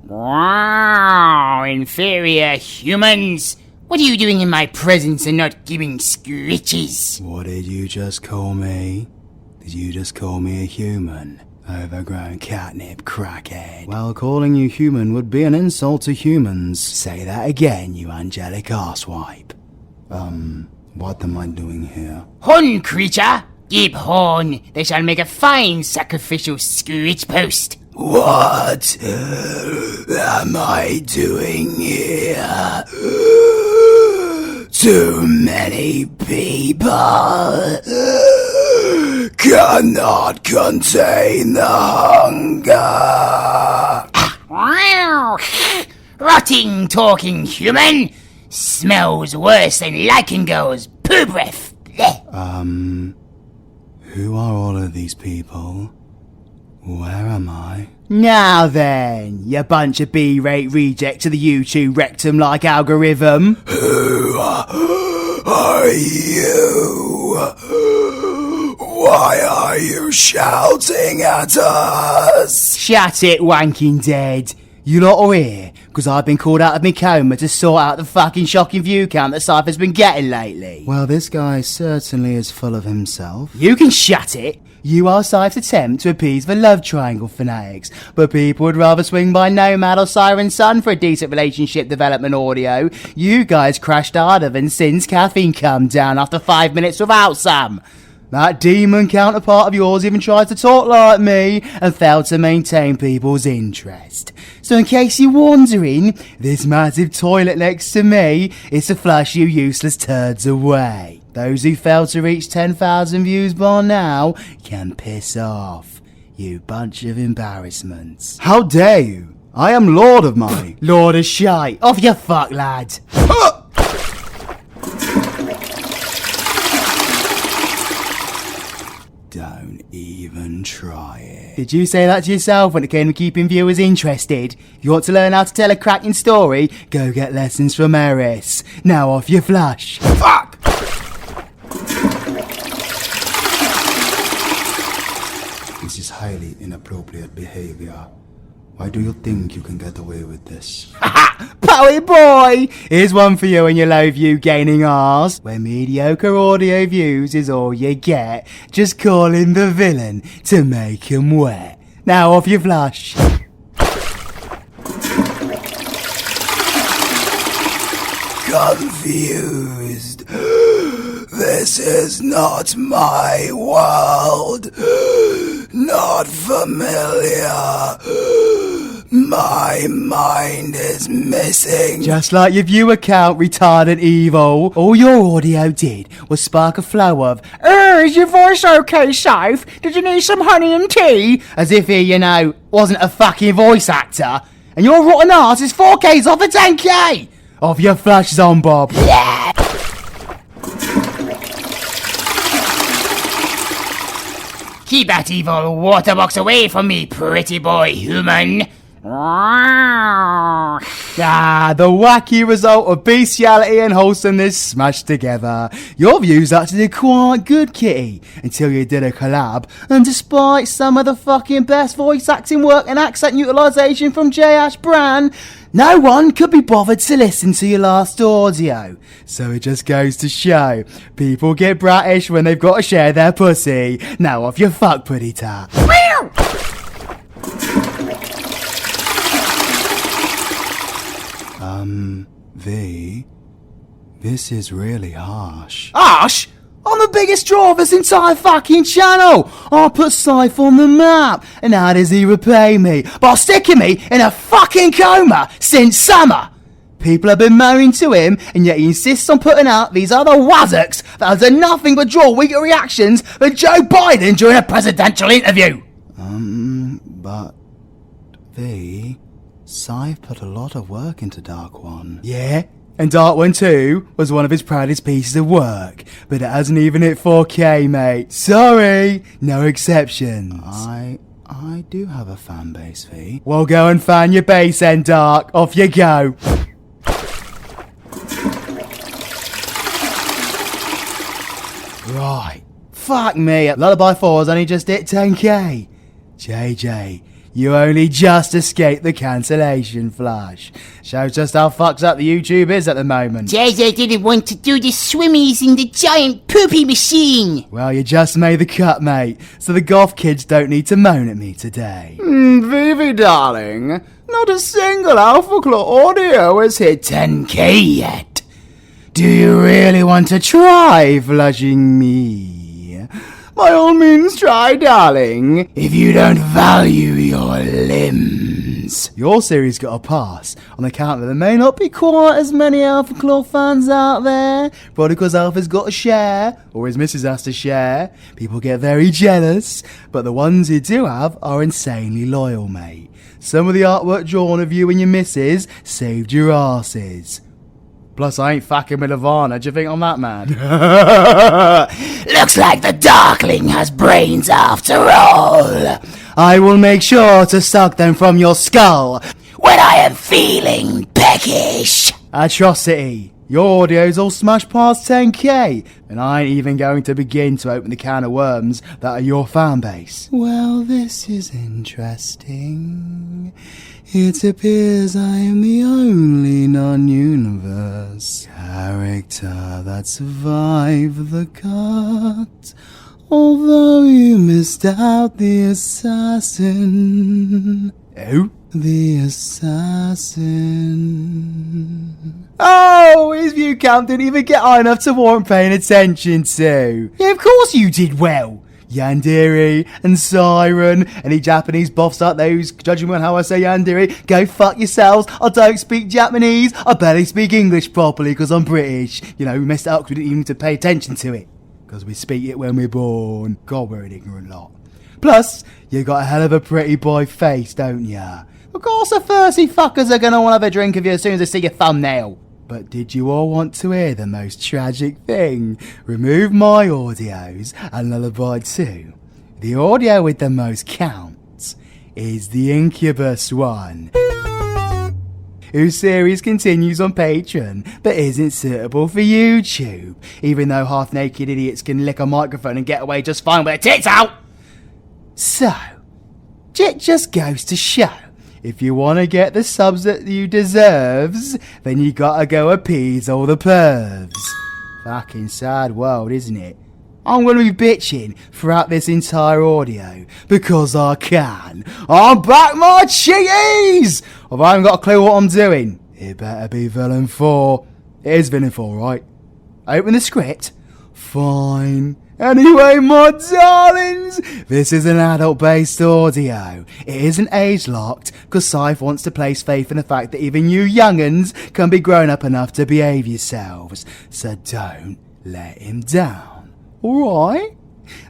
Wow, inferior humans. What are you doing in my presence and not giving screeches? What did you just call me? Did you just call me a human? Overgrown catnip crackhead. Well, calling you human would be an insult to humans. Say that again, you angelic arsewipe. What am I doing here? Horn, creature! Give horn, they shall make a fine sacrificial screech post. What am I doing here? Too many people cannot contain the hunger. Wow! Rotting, talking human! Smells worse than lichen goes. Poo breath! Who are all of these people? Where am I? Now then, you bunch of B-rate rejects of the YouTube rectum-like algorithm. Who are you? Why are you shouting at us? Shut it, wanking dead. You lot are here because I've been called out of my coma to sort out the fucking shocking view count that Cypher's been getting lately. Well, this guy certainly is full of himself. You can shut it. You are Cypher's attempt to appease the love triangle fanatics, but people would rather swing by Nomad or Siren Sun for a decent relationship development audio. You guys crashed harder than since caffeine come down after 5 minutes without some. That demon counterpart of yours even tried to talk like me and failed to maintain people's interest. So in case you're wondering, this massive toilet next to me is to flush you useless turds away. Those who fail to reach 10,000 views by now can piss off. You bunch of embarrassments. How dare you? I am Lord of my... Lord of shite. Off your fuck, lad. Don't even try it. Did you say that to yourself when it came to keeping viewers interested? If you want to learn how to tell a cracking story, go get lessons from Eris. Now off your flush. Fuck! This is highly inappropriate behavior. Why do you think you can get away with this? Poey boy! Here's one for you and your low view gaining arse. When mediocre audio views is all you get, just call in the villain to make 'em wet. Now off your flush. Confused. This is not my world. Not familiar. My mind is missing. Just like your viewer count, retarded evil. All your audio did was spark a flow of, is your voice okay, Scythe? Did you need some honey and tea? As if he, wasn't a fucking voice actor. And your rotten arse is 4Ks off of 10K. Off your flush, Zombob. Yeah. Keep that evil water box away from me, pretty boy human. Ah, the wacky result of bestiality and wholesomeness smashed together. Your views actually did quite good, kitty, until you did a collab. And despite some of the fucking best voice acting work and accent utilisation from J. Brand, no one could be bothered to listen to your last audio. So it just goes to show, people get bratish when they've got to share their pussy. Now off your fuck, pretty tart. V, this is really harsh. Harsh? I'm the biggest draw of this entire fucking channel. I put Scythe on the map, and how does he repay me? By sticking me in a fucking coma since summer. People have been moaning to him, and yet he insists on putting out these other wazzocks that have done nothing but draw weaker reactions than Joe Biden during a presidential interview. But V, Scythe put a lot of work into Dark One. Yeah, and Dark One 2 was one of his proudest pieces of work, but it hasn't even hit 4K, mate. Sorry, no exceptions. I do have a fan base, V. Well, go and fan your base then, Dark. Off you go. Right. Fuck me. Lullaby 4's only just hit 10K. JJ, You only just escaped the cancellation flush. Shows just how fucked up the YouTube is at the moment. Says I didn't want to do the swimmies in the giant poopy machine. Well, you just made the cut, mate, so the goth kids don't need to moan at me today. Vivi, darling, not a single Alpha Claw audio has hit 10k yet. Do you really want to try flushing me? By all means try, darling, if you don't value your limbs. Your series got a pass on account of there may not be quite as many Alpha Claw fans out there. Probably because Alpha's got to share, or his missus has to share. People get very jealous, but the ones who do have are insanely loyal, mate. Some of the artwork drawn of you and your missus saved your asses. Plus, I ain't fucking with Ivana. Do you think I'm that mad? Looks like the Darkling has brains after all. I will make sure to suck them from your skull When I am feeling peckish. Atrocity. Your audio's all smashed past 10k, and I ain't even going to begin to open the can of worms that are your fan base. Well, this is interesting. It appears I am the only non-universe character that survived the cut. Although you missed out the assassin. Oh? The assassin. Oh, his view count didn't even get high enough to warrant paying attention to. Yeah, of course you did well. Yandere and Siren, any Japanese buffs out there who's judging me on how I say Yandere, go fuck yourselves. I don't speak Japanese. I barely speak English properly because I'm British. You know, we messed it up because we didn't even need to pay attention to it. Because we speak it when we're born. God, we're an ignorant lot. Plus, you got a hell of a pretty boy face, don't ya? Of course the thirsty fuckers are going to want to have a drink of you as soon as they see your thumbnail. But did you all want to hear the most tragic thing? Remove my audios and lullaby 2. The audio with the most counts is the Incubus one, whose series continues on Patreon but isn't suitable for YouTube, even though half-naked idiots can lick a microphone and get away just fine with their tits out. So, it just goes to show, if you want to get the subs that you deserves, then you gotta go appease all the pervs. Fucking sad world, isn't it? I'm gonna be bitching throughout this entire audio, because I can. I'm back, my chickies! If I haven't got a clue what I'm doing, it better be Villain 4. It is Villain 4, right? Open the script. Fine. Anyway, my darlings, this is an adult-based audio. It isn't age-locked, because Scythe wants to place faith in the fact that even you young'uns can be grown up enough to behave yourselves. So don't let him down. Alright?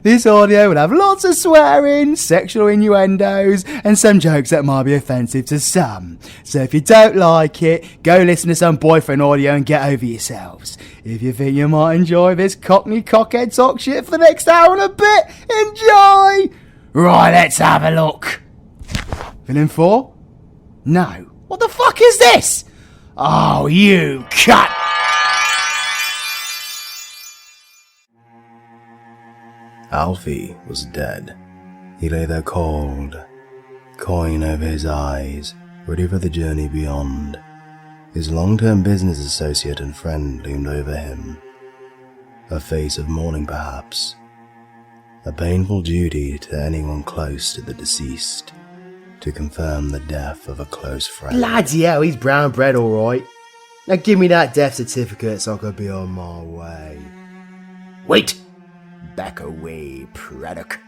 This audio will have lots of swearing, sexual innuendos, and some jokes that might be offensive to some. So if you don't like it, go listen to some boyfriend audio and get over yourselves. If you think you might enjoy this cockney cockhead talk shit for the next hour and a bit, enjoy! Right, let's have a look. Villain 4? No. What the fuck is this? Oh, you cut! Alfie was dead. He lay there cold, coin over his eyes, ready for the journey beyond. His long-term business associate and friend loomed over him. A face of mourning, perhaps. A painful duty to anyone close to the deceased, to confirm the death of a close friend. Bloody hell, he's brown bread alright. Now give me that death certificate so I can be on my way. Wait! Back away, Braddock.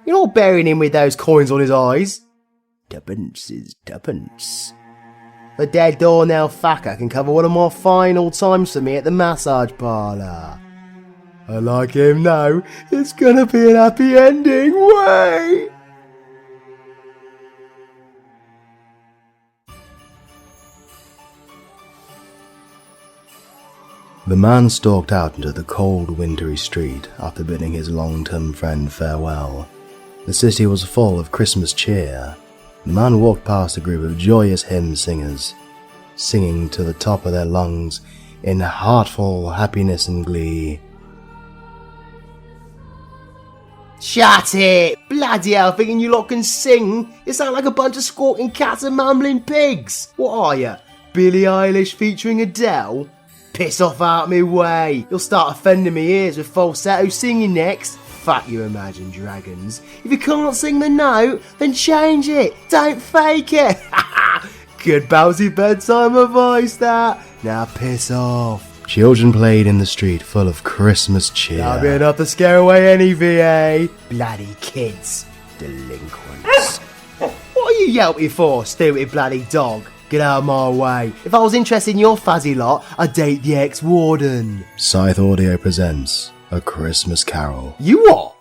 You're not burying him with those coins on his eyes. Tuppence is tuppence. The dead doornail fucker can cover one of my final times for me at the massage parlour. I like him now. It's gonna be an happy ending. Way! The man stalked out into the cold, wintry street after bidding his long-term friend farewell. The city was full of Christmas cheer. The man walked past a group of joyous hymn singers, singing to the top of their lungs in heartful happiness and glee. Shut it! Bloody hell, thinking you lot can sing? You sound like a bunch of squawking cats and mumbling pigs. What are you, Billie Eilish featuring Adele? Piss off out me way. You'll start offending me ears with falsetto singing next. Fuck you, Imagine Dragons. If you can't sing the note, then change it. Don't fake it. Good bouncy bedtime advice, that. Now piss off. Children played in the street full of Christmas cheer. That'll be enough to scare away any VA. Bloody kids. Delinquents. What are you yelping for, stupid bloody dog? Get out of my way. If I was interested in your fuzzy lot, I'd date the ex-warden. ScytheAudio presents A Christmas Carole. You what?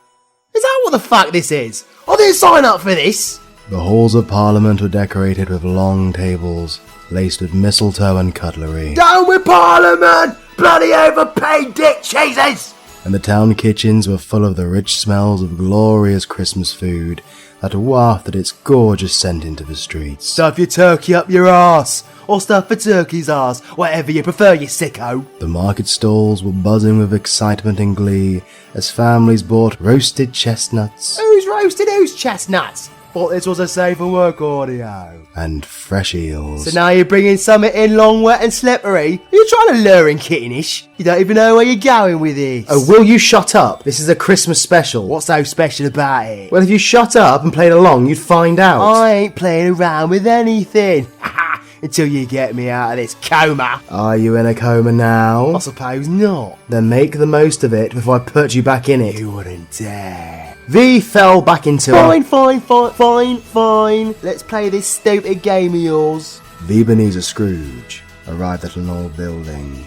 Is that what the fuck this is? I didn't sign up for this. The halls of Parliament were decorated with long tables, laced with mistletoe and cutlery. Down with Parliament! Bloody overpaid dick cheeses! And the town kitchens were full of the rich smells of glorious Christmas food that wafted its gorgeous scent into the streets. Stuff your turkey up your arse, or stuff a turkey's arse, whatever you prefer, you sicko. The market stalls were buzzing with excitement and glee as families bought roasted chestnuts. Who's roasted whose chestnuts? Thought this was a safe for work audio. And fresh eels. So now you're bringing something in long, wet and slippery? Are you trying to lure in kittenish? You don't even know where you're going with this. Oh, will you shut up? This is a Christmas special. What's so special about it? Well, if you shut up and played along, you'd find out. I ain't playing around with anything. Until you get me out of this coma. Are you in a coma now? I suppose not. Then make the most of it before I put you back in it. You wouldn't dare. V fell back into Fine. Let's play this stupid game of yours. V. Ebenezer Scrooge arrived at an old building.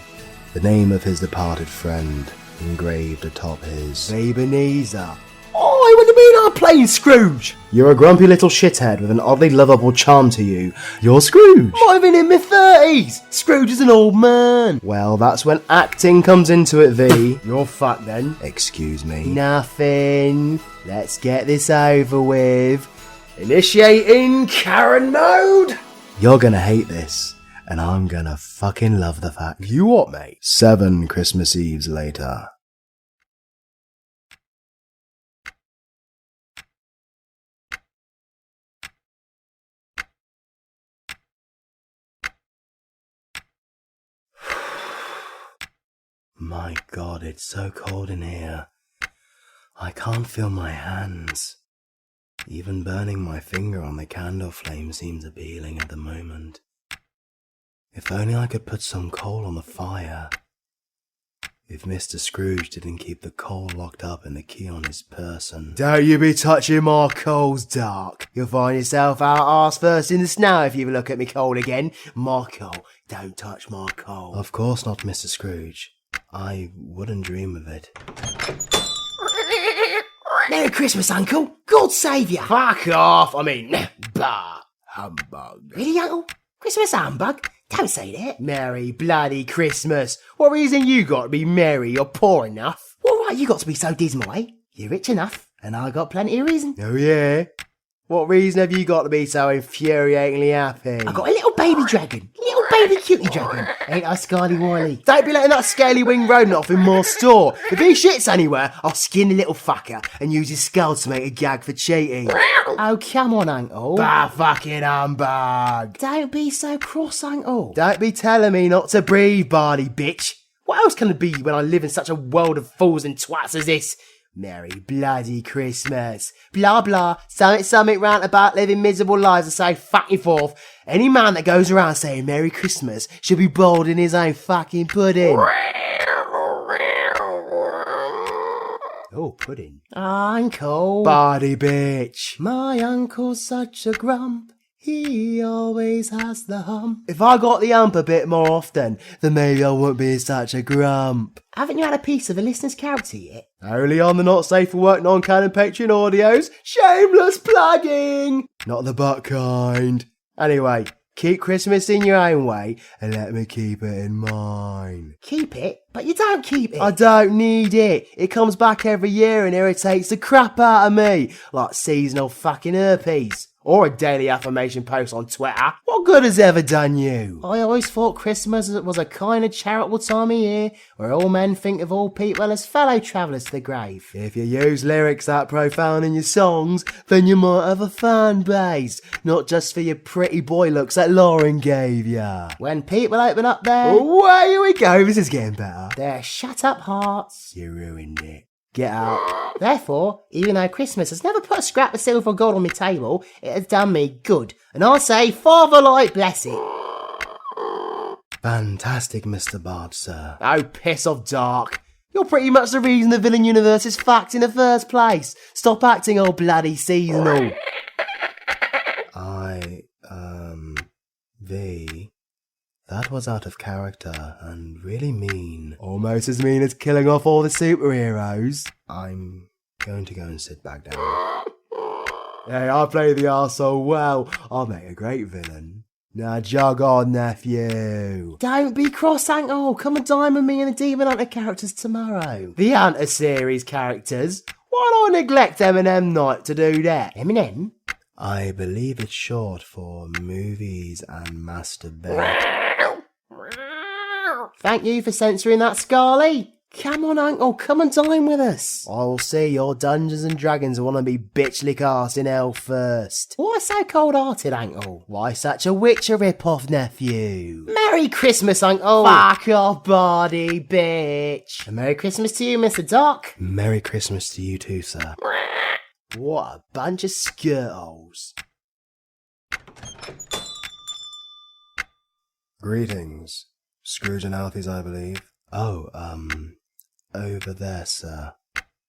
The name of his departed friend engraved atop his. Ebenezer. Oh, what do you mean I'm playing Scrooge? You're a grumpy little shithead with an oddly lovable charm to you. You're Scrooge. I'm not even in my 30s. Scrooge is an old man. Well, that's when acting comes into it, V. You're fucked then. Excuse me. Nothing. Let's get this over with. Initiating Karen mode. You're gonna hate this, and I'm gonna fucking love the fact. You what, mate? 7 Christmas Eves later. My God, it's so cold in here. I can't feel my hands. Even burning my finger on the candle flame seems appealing at the moment. If only I could put some coal on the fire. If Mr. Scrooge didn't keep the coal locked up in the key on his person. Don't you be touching my coals, Doc. You'll find yourself out arse first in the snow if you look at me coal again. My coal, don't touch my coal. Of course not, Mr. Scrooge. I wouldn't dream of it. Merry Christmas, Uncle. God save you. Fuck off. I mean, bah. Humbug. Really, Uncle? Christmas humbug? Don't say that. Merry bloody Christmas. What reason you got to be merry or poor enough? What right you got to be so dismal, eh? You're rich enough, and I got plenty of reason. Oh, yeah? What reason have you got to be so infuriatingly happy? I got a little baby dragon. Little baby cutie dragon. Ain't I Scarly Wiley? Don't be letting that scaly winged rodent off in my store. If he shits anywhere, I'll skin the little fucker and use his skull to make a gag for cheating. Oh, come on, Uncle. Bah, fucking humbug. Don't be so cross, Uncle. Don't be telling me not to breathe, Barney bitch. What else can it be when I live in such a world of fools and twats as this? Merry bloody Christmas. Blah blah, something rant about living miserable lives and so fucking forth. Any man that goes around saying Merry Christmas should be boiled in his own fucking pudding. Oh, pudding. Uncle. Body bitch. My uncle's such a grump. He always has the hump. If I got the hump a bit more often, then maybe I wouldn't be such a grump. Haven't you had a piece of a listener's character yet? Only on the Not Safe for Work non-canon Patreon audios. Shameless plugging! Not the butt kind. Anyway, keep Christmas in your own way and let me keep it in mine. Keep it? But you don't keep it. I don't need it. It comes back every year and irritates the crap out of me. Like seasonal fucking herpes. Or a daily affirmation post on Twitter. What good has ever done you? I always thought Christmas was a kind of charitable time of year where all men think of all people as fellow travellers to the grave. If you use lyrics that profound in your songs, then you might have a fan base, not just for your pretty boy looks that Lauren gave ya. When people open up their... Oh, here we go, this is getting better. Their shut-up hearts. You ruined it. Get out. Therefore, even though Christmas has never put a scrap of silver or gold on my table, it has done me good. And I say, Father Light bless it. Fantastic, Mr. Bard, sir. Oh, piss off, Dark. You're pretty much the reason the villain universe is fucked in the first place. Stop acting all bloody seasonal. That was out of character and really mean. Almost as mean as killing off all the superheroes. I'm going to go and sit back down. Hey, I play the arsehole well. I'll make a great villain. Now jog on, nephew. Don't be cross, Uncle. Come and dine with me and the Demon Hunter characters tomorrow. The Hunter series characters? Why do I neglect M Night to do that? Eminem? I believe it's short for movies and masturbate. Thank you for censoring that, Scarly. Come on, Uncle, come and dine with us. I will see your Dungeons and Dragons want to be bitch lick arse in hell first. Why so cold-hearted, Uncle? Why such a Witcher rip-off, nephew? Merry Christmas, Uncle. Fuck off, Bardy, bitch. And Merry Christmas to you, Mr. Doc. Merry Christmas to you too, sir. What a bunch of skirtles. Greetings. Scrooge and Alfie's, I believe. Oh, over there, sir.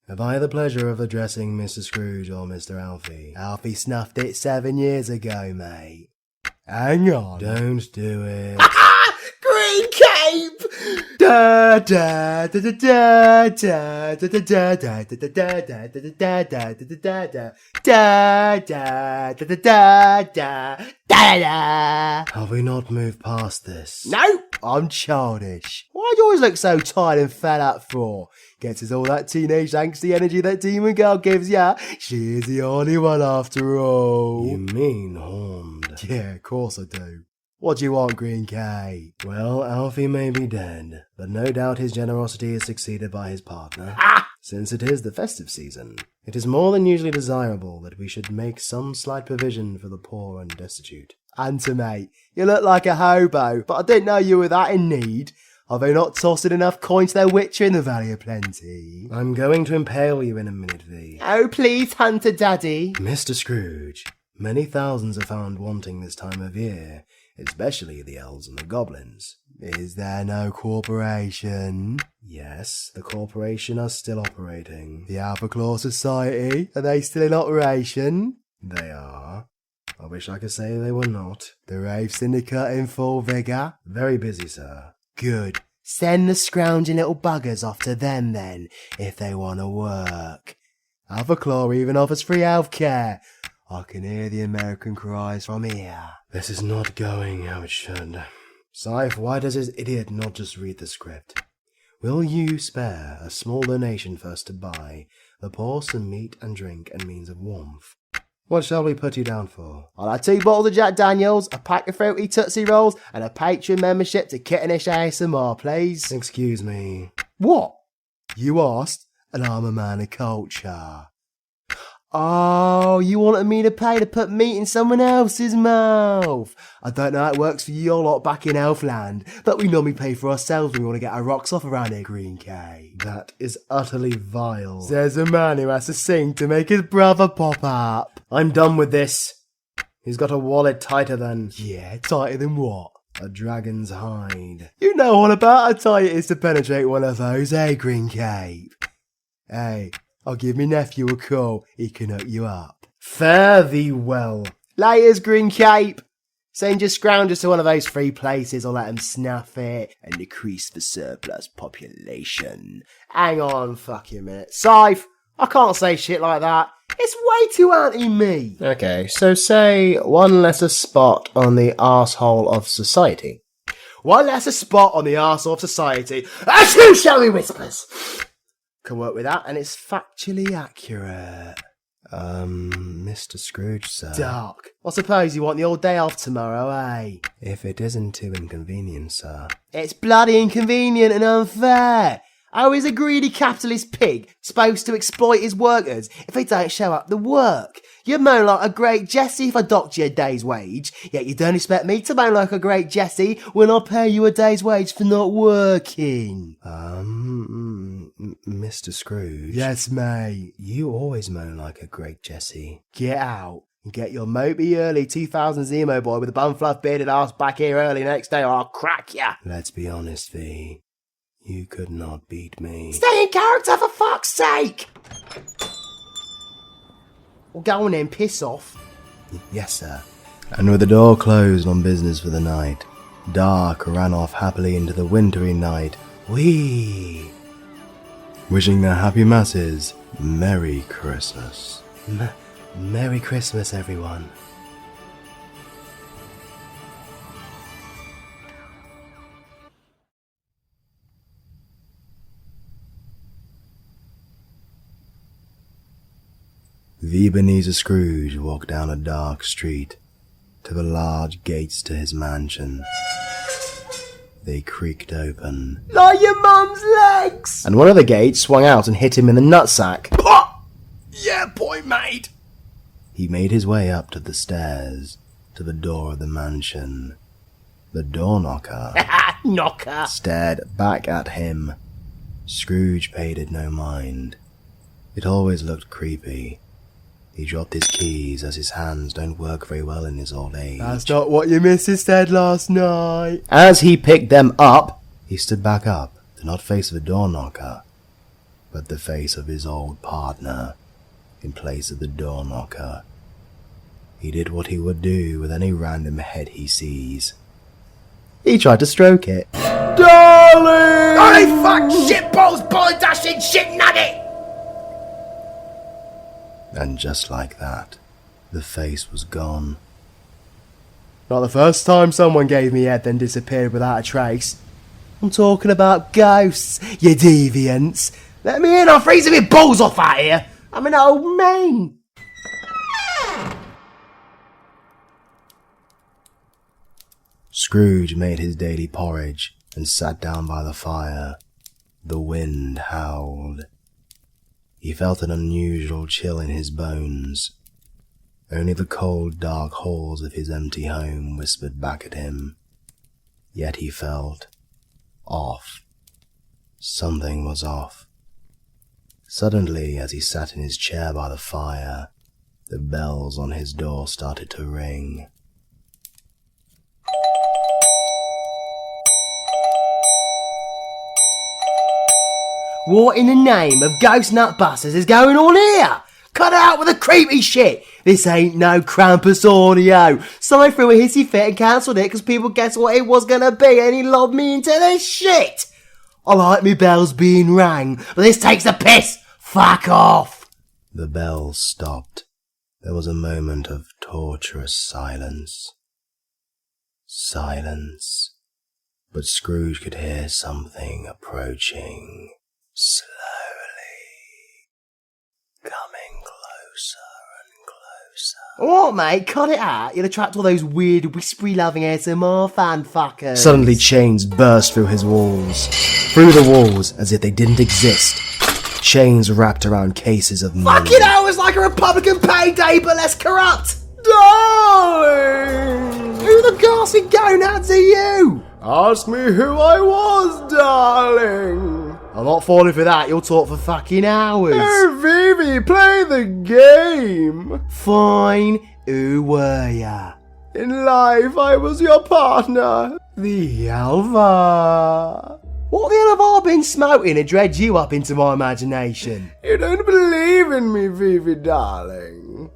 Have I the pleasure of addressing Mr. Scrooge or Mr. Alfie? Alfie snuffed it 7 years ago, mate. Hang on. Don't do it. Green cape! Da da da da da da da da da da da da da da da da da. Have we not moved past this? No, I'm childish. Why do you always look so tired and fed up for? Gets us all that teenage angsty energy that Demon Girl gives ya. She is the only one after all. You mean horned? Yeah, of course I do. What do you want, Green K? Well, Alfie may be dead, but no doubt his generosity is succeeded by his partner. Since it is the festive season, it is more than usually desirable that we should make some slight provision for the poor and destitute. Answer, mate. You look like a hobo, but I didn't know you were that in need. Are they not tossing enough coins to their Witcher in the Valley of Plenty? I'm going to impale you in a minute, V. Oh, please, Hunter Daddy. Mr. Scrooge, many thousands are found wanting this time of year, especially the elves and the goblins. Is there no corporation? Yes, the corporation are still operating. The Alpha Claw Society? Are they still in operation? They are. I wish I could say they were not. The Rave Syndicate in full vigour? Very busy, sir. Good. Send the scrounging little buggers off to them then, if they want to work. Alpha Claw even offers free healthcare. I can hear the American cries from here. This is not going how it should. Scythe, why does this idiot not just read the script? Will you spare a small donation for us to buy the poor some meat and drink and means of warmth? What shall we put you down for? I'll have 2 bottles of Jack Daniels, a pack of fruity Tootsie Rolls, and a Patreon membership to KittenishASMR, please. Excuse me. What? You asked, and I'm a man of culture. Oh, you wanted me to pay to put meat in someone else's mouth. I don't know how it works for you lot back in Elfland, but we normally pay for ourselves when we want to get our rocks off around here, Green K. That is utterly vile. There's a man who has to sing to make his brother pop up. I'm done with this. He's got a wallet tighter than... Yeah, tighter than what? A dragon's hide. You know all about how tight it is to penetrate one of those, eh, Green Cape? Hey, I'll give me nephew a call. He can hook you up. Fare thee well. Laters, Green Cape. Send your scroungers to one of those free places or let them snuff it and decrease the surplus population. Hang on, fuck you a minute. Scythe, I can't say shit like that. It's way too anti-me. Okay, so say one lesser spot on the arsehole of society. One lesser spot on the arsehole of society. As who shall we whispers? Can work with that, and it's factually accurate. Mr. Scrooge, sir. Dark. I suppose you want the old day off tomorrow, eh? If it isn't too inconvenient, sir. It's bloody inconvenient and unfair. How is a greedy capitalist pig supposed to exploit his workers if they don't show up to work? You'd moan like a great Jessie if I docked you a day's wage, yet you don't expect me to moan like a great Jessie when I pay you a day's wage for not working. Mr. Scrooge. Yes, mate. You always moan like a great Jessie. Get out and get your mopey early 2000s emo boy with a bum fluff bearded ass back here early next day or I'll crack ya. Let's be honest, V. You could not beat me. Stay in character for fuck's sake! Well, go on then, piss off. Yes, sir. And with the door closed on business for the night, Dark ran off happily into the wintry night. Whee! Wishing the happy masses Merry Christmas. Merry Christmas, everyone. The Ebenezer Scrooge walked down a dark street to the large gates to his mansion. They creaked open. Like your mum's legs! And one of the gates swung out and hit him in the nutsack. Yeah, boy, mate! He made his way up to the stairs to the door of the mansion. The door knocker Knocker! stared back at him. Scrooge paid it no mind. It always looked creepy. He dropped his keys as his hands don't work very well in his old age. That's not what your missus said last night. As he picked them up, he stood back up to not face the door knocker, but the face of his old partner in place of the door knocker. He did what he would do with any random head he sees. He tried to stroke it. Darling! Holy fuck, shitballs, balladashing shit nugget! And just like that, the face was gone. Not the first time someone gave me head then disappeared without a trace. I'm talking about ghosts, you deviants. Let me in, I'll freeze my balls off out here. I'm an old man. Scrooge made his daily porridge and sat down by the fire. The wind howled. He felt an unusual chill in his bones. Only the cold, dark halls of his empty home whispered back at him. Yet he felt off. Something was off. Suddenly, as he sat in his chair by the fire, the bells on his door started to ring. What in the name of ghost nutbusters is going on here? Cut it out with the creepy shit. This ain't no ChristmasAudio. Someone threw a hissy fit and cancelled it because people guessed what it was going to be and he lobbed me into this shit. I like me bells being rang, but this takes the piss. Fuck off. The bells stopped. There was a moment of torturous silence. Silence. But Scrooge could hear something approaching. Slowly. Coming closer and closer. What, mate? Cut it out. You'll attract all those weird, whispery, loving ASMR fan fuckers. Suddenly chains burst through his walls. Through the walls, as if they didn't exist. Chains wrapped around cases of money. Fucking hell, it's like a Republican payday, but less corrupt. Darling! Who the gosh is going out to you? Ask me who I was, darling. I'm not falling for that. You'll talk for fucking hours. Oh, Vivi, play the game. Fine. Who were ya? In life, I was your partner, the Alva. What the hell have I been smoking to dredge you up into my imagination? You don't believe in me, Vivi, darling.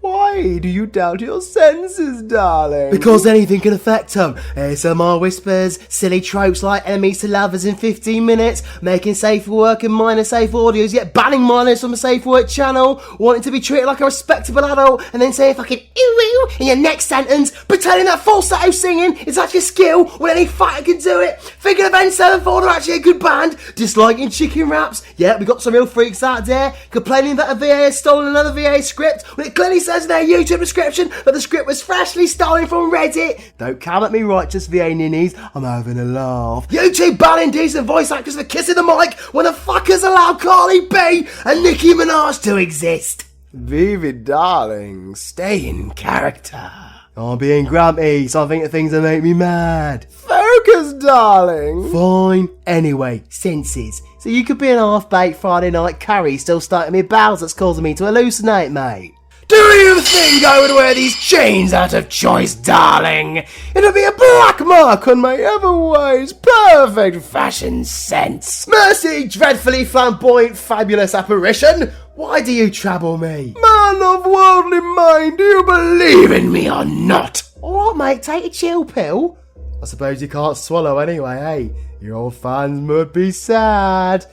Why do you doubt your senses, darling? Because anything can affect them. ASMR whispers, silly tropes like enemies to lovers in 15 minutes, making safe for work and minor safe audios, yet banning minors from a safe work channel, wanting to be treated like a respectable adult, and then saying fucking ooh in your next sentence, pretending that falsetto singing is actually a skill when any fighter can do it, thinking of N74 are actually a good band, disliking chicken wraps. Yeah, we got some real freaks out there, complaining that a VA has stolen another VA script, when it clearly says in their YouTube description that the script was freshly stolen from Reddit. Don't come at me, righteous VA ninnies, I'm having a laugh. YouTube banning decent voice actors for kissing the mic when the fuckers allow Carly B and Nicki Minaj to exist. Vivi, darling, stay in character. I'm being grumpy, so I think of things that make me mad. Focus, darling. Fine. Anyway, senses. So you could be an half-baked Friday night curry still stuck in my bowels that's causing me to hallucinate, mate. Do you think I would wear these chains out of choice, darling? It'll be a black mark on my otherwise perfect fashion sense. Mercy, dreadfully flamboyant, fabulous apparition! Why do you trouble me? Man of worldly mind, do you believe in me or not? Alright, mate, take a chill pill. I suppose you can't swallow anyway, eh? Your old fans would be sad.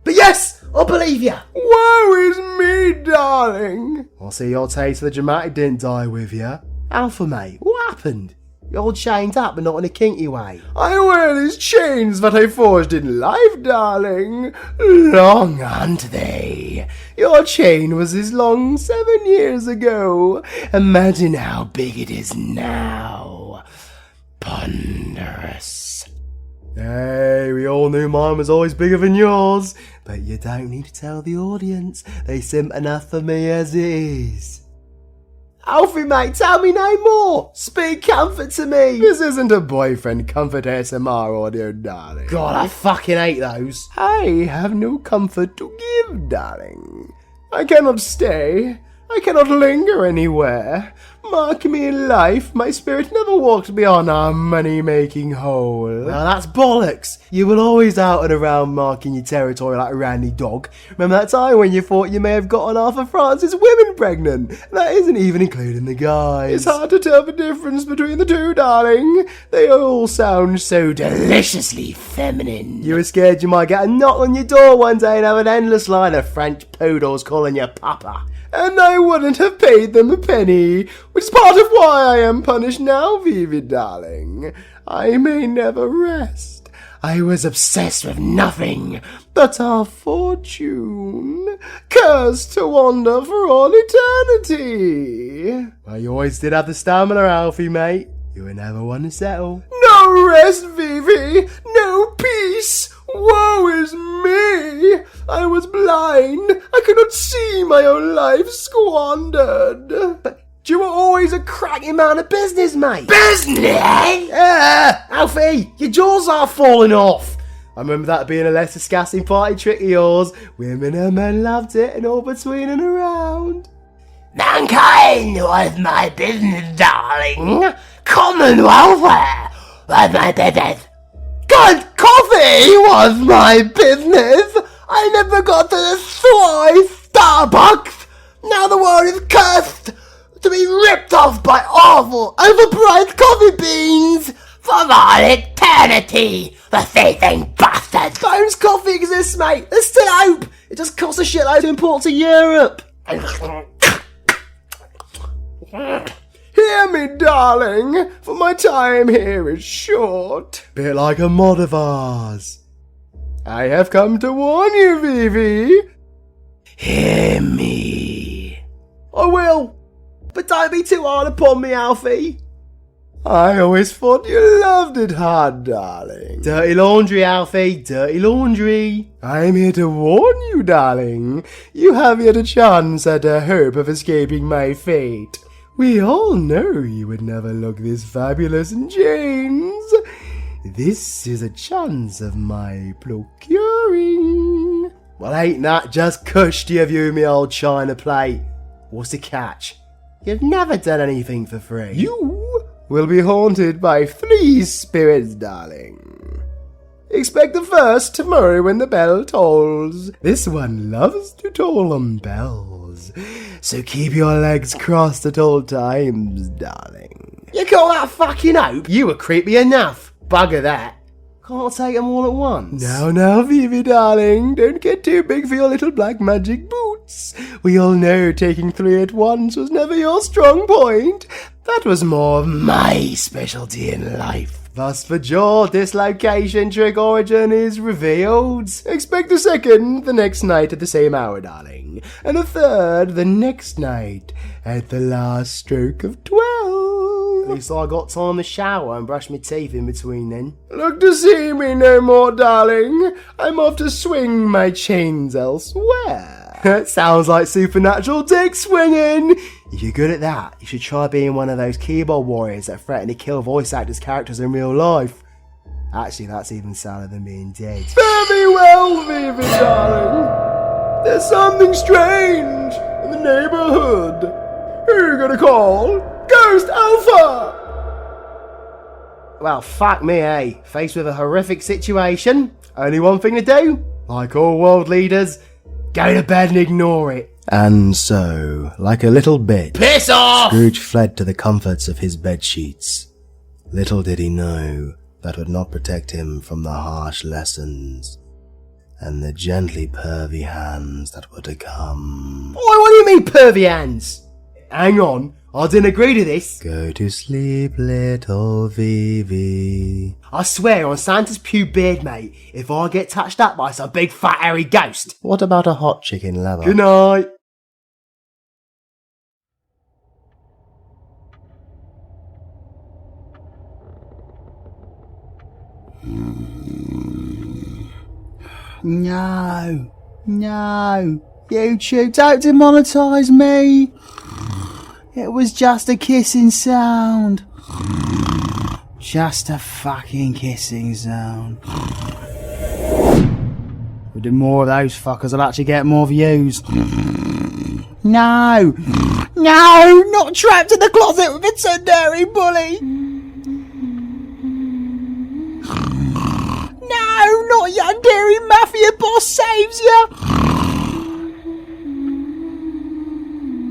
But yes, I believe you. Woe is me, darling. I see your taste of the dramatic didn't die with you. Alpha, mate, what happened? You're all chained up, but not in a kinky way. I wear these chains that I forged in life, darling. Long aren't they? Your chain was as long 7 years ago. Imagine how big it is now. Ponderous. Hey, we all knew mine was always bigger than yours. But you don't need to tell the audience. They simp enough for me as it is. Alfie, mate, tell me no more. Speak comfort to me. This isn't a boyfriend comfort ASMR audio, darling. God, I fucking hate those. I have no comfort to give, darling. I cannot stay. I cannot linger anywhere. Mark me in life, my spirit never walked beyond our money-making hole. Now that's bollocks. You will always out and around marking your territory like a randy dog. Remember that time when you thought you may have gotten half of France's women pregnant? That isn't even including the guys. It's hard to tell the difference between the two, darling. They all sound so deliciously feminine. You were scared you might get a knock on your door one day and have an endless line of French poodles calling you papa. And I wouldn't have paid them a penny, which is part of why I am punished now, Vivi, darling. I may never rest. I was obsessed with nothing but our fortune, cursed to wander for all eternity. Well, you always did have the stamina, Alfie, mate. You were never one to settle. No rest, Vivi! No peace! Woe is me! I was blind. I could not see my own life squandered. But you were always a cracking man of business, mate. Business? Alfie, your jaws are falling off. I remember that being a less disgusting party trick of yours. Women and men loved it and all between and around. Mankind was my business, darling. Common welfare was my business. God, coffee was my business. I never got to destroy Starbucks. Now the world is cursed to be ripped off by awful, overpriced coffee beans for all eternity. The thieving bastards. Bones Coffee exists, mate. There's still hope. It just costs a shitload to import to Europe. Hear me, darling, for my time here is short. Bit like a mod of ours. I have come to warn you, Vivi. Hear me. I will. But don't be too hard upon me, Alfie. I always thought you loved it hard, darling. Dirty laundry, Alfie. Dirty laundry. I'm here to warn you, darling. You have yet a chance at a hope of escaping my fate. We all know you would never look this fabulous in chains. This is a chance of my procuring. Well, ain't that just cushy of you, me old china plate? What's the catch? You've never done anything for free. You will be haunted by 3 spirits, darling. Expect the first tomorrow when the bell tolls. This one loves to toll on bells. does. So keep your legs crossed at all times, darling. You call that fucking hope? You were creepy enough. Bugger that. Can't take them all at once. Now, Phoebe, darling, don't get too big for your little black magic boots. We all know taking 3 at once was never your strong point. That was more of my specialty in life. Thus for jaw dislocation trick origin is revealed. Expect a second the next night at the same hour, darling. And a third the next night at the last stroke of 12. At least I got time to shower and brush my teeth in between then. Look to see me no more, darling. I'm off to swing my chains elsewhere. Sounds like supernatural dick swinging. If you're good at that, you should try being one of those keyboard warriors that threaten to kill voice actors' characters in real life. Actually, that's even sadder than being dead. Fare me well, Vivi, darling. There's something strange in the neighborhood. Who are you gonna call? Ghost Alpha! Well, fuck me, eh? Faced with a horrific situation, only one thing to do. Like all world leaders, go to bed and ignore it. And so, like a little bitch, Piss off! Scrooge fled to the comforts of his bedsheets. Little did he know that would not protect him from the harsh lessons and the gently pervy hands that were to come. What do you mean, pervy hands? Hang on, I didn't agree to this. Go to sleep, little Vivi. I swear on Santa's pew beard, mate, if I get touched up by some big fat hairy ghost. What about a hot chicken leather? Good night. No, YouTube, don't demonetize me. It was just a kissing sound. Just a fucking kissing sound. We'll do more of those fuckers, I'll actually get more views. No, not trapped in the closet with a tsundere bully. No, not Yandere Mafia boss saves ya!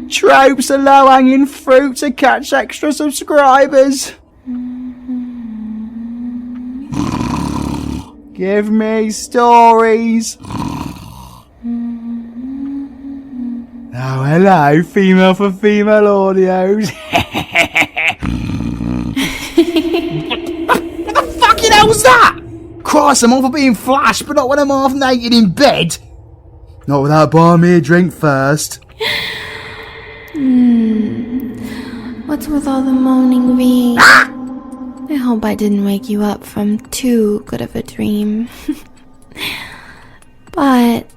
Tropes are low-hanging fruit to catch extra subscribers. Give me stories. Oh, hello, female for female audios. What the fucking hell was that? Christ, I'm all for being flashed, but not when I'm half naked in bed. Not without buying me a drink first. What's with all the moaning, V? I hope I didn't wake you up from too good of a dream. But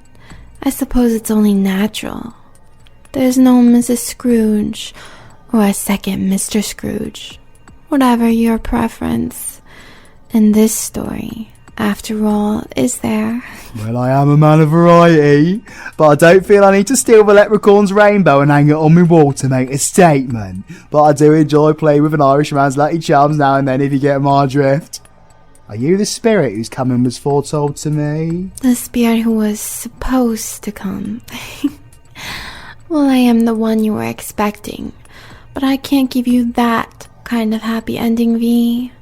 I suppose it's only natural. There's no Mrs. Scrooge or a second Mr. Scrooge. Whatever your preference. In this story, after all, is there? Well, I am a man of variety, but I don't feel I need to steal the leprechaun's rainbow and hang it on my wall to make a statement. But I do enjoy playing with an Irishman's lucky charms now and then, if you get my drift. Are you the spirit whose coming was foretold to me? The spirit who was supposed to come. Well, I am the one you were expecting, but I can't give you that kind of happy ending, V.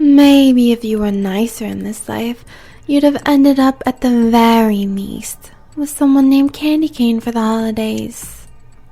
Maybe if you were nicer in this life, you'd have ended up at the very least with someone named Candy Cane for the holidays.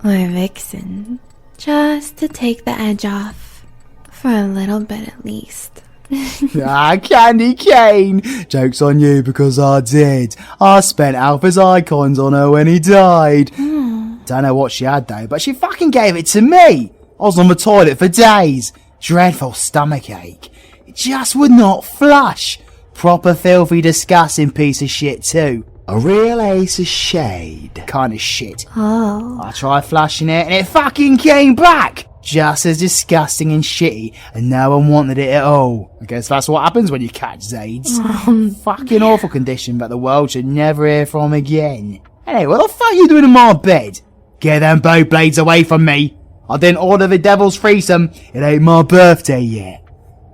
Or Vixen. Just to take the edge off. For a little bit at least. Candy Cane! Joke's on you because I did. I spent Alpha's icons on her when he died. Don't know what she had though, but she fucking gave it to me. I was on the toilet for days. Dreadful stomachache. Just would not flush. Proper filthy disgusting piece of shit too. A real ace of shade kind of shit. Oh. I tried flushing it and it fucking came back. Just as disgusting and shitty, and no one wanted it at all. I guess that's what happens when you catch AIDS. Fucking awful condition that the world should never hear from again. Anyway, what the fuck are you doing in my bed? Get them bow blades away from me. I didn't order the devil's threesome. It ain't my birthday yet.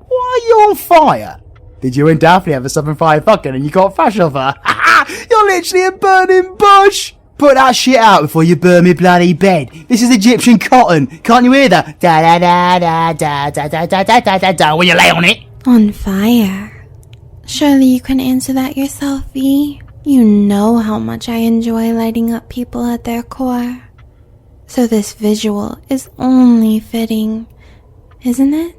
Why are you on fire? Did you and Daphne have a 7-5 fucking and you got fashion of her? You're literally a burning bush! Put that shit out before you burn me bloody bed. This is Egyptian cotton. Can't you hear that? Da da da da da da da da da da da da. Will you lay on it? On fire. Surely you can answer that yourself, V. You know how much I enjoy lighting up people at their core. So this visual is only fitting, isn't it?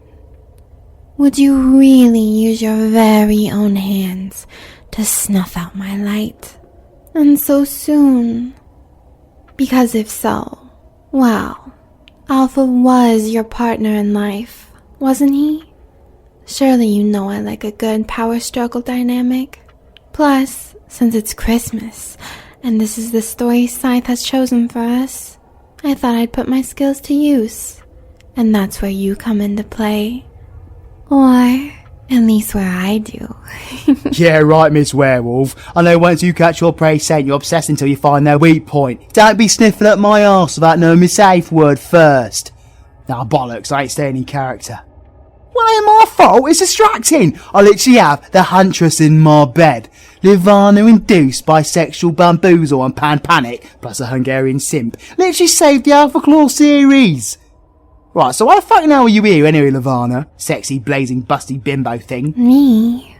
Would you really use your very own hands to snuff out my light? And so soon? Because if so, well, Alpha was your partner in life, wasn't he? Surely you know I like a good power struggle dynamic. Plus, since it's Christmas, and this is the story Scythe has chosen for us, I thought I'd put my skills to use. And that's where you come into play. Or, at least where I do. Yeah, right, Miss Werewolf. I know once you catch your prey scent, you obsess until you find their weak point. Don't be sniffing at my arse without knowing my safe word first. Nah, bollocks, I ain't staying in character. Well, it ain't my fault, it's distracting. I literally have the huntress in my bed. Livana-induced bisexual bamboozle and pan panic, plus a Hungarian simp. Literally saved the Alpha Claw series. Right, so why the fuck now are you here anyway, Livana? Sexy, blazing, busty bimbo thing. Me?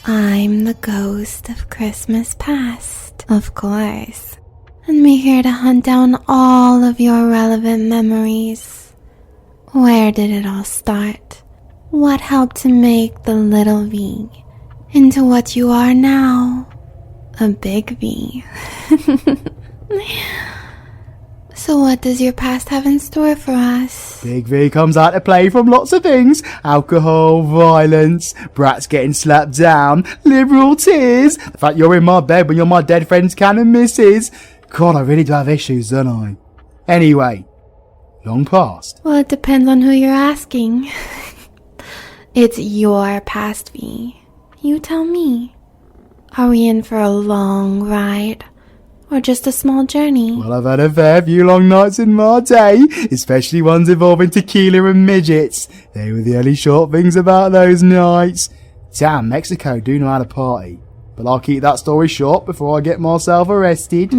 I'm the ghost of Christmas past, of course. And we're here to hunt down all of your relevant memories. Where did it all start? What helped to make the little V into what you are now? A big V. So what does your past have in store for us? Big V comes out to play from lots of things. Alcohol, violence, brats getting slapped down, liberal tears, the fact you're in my bed when you're my dead friend's canon missus. God, I really do have issues, don't I? Anyway, long past. Well, it depends on who you're asking. It's your past, V. You tell me. Are we in for a long ride? Or just a small journey? Well, I've had a fair few long nights in my day, especially ones involving tequila and midgets. They were the only short things about those nights. Damn, Mexico do know how to party. But I'll keep that story short before I get myself arrested.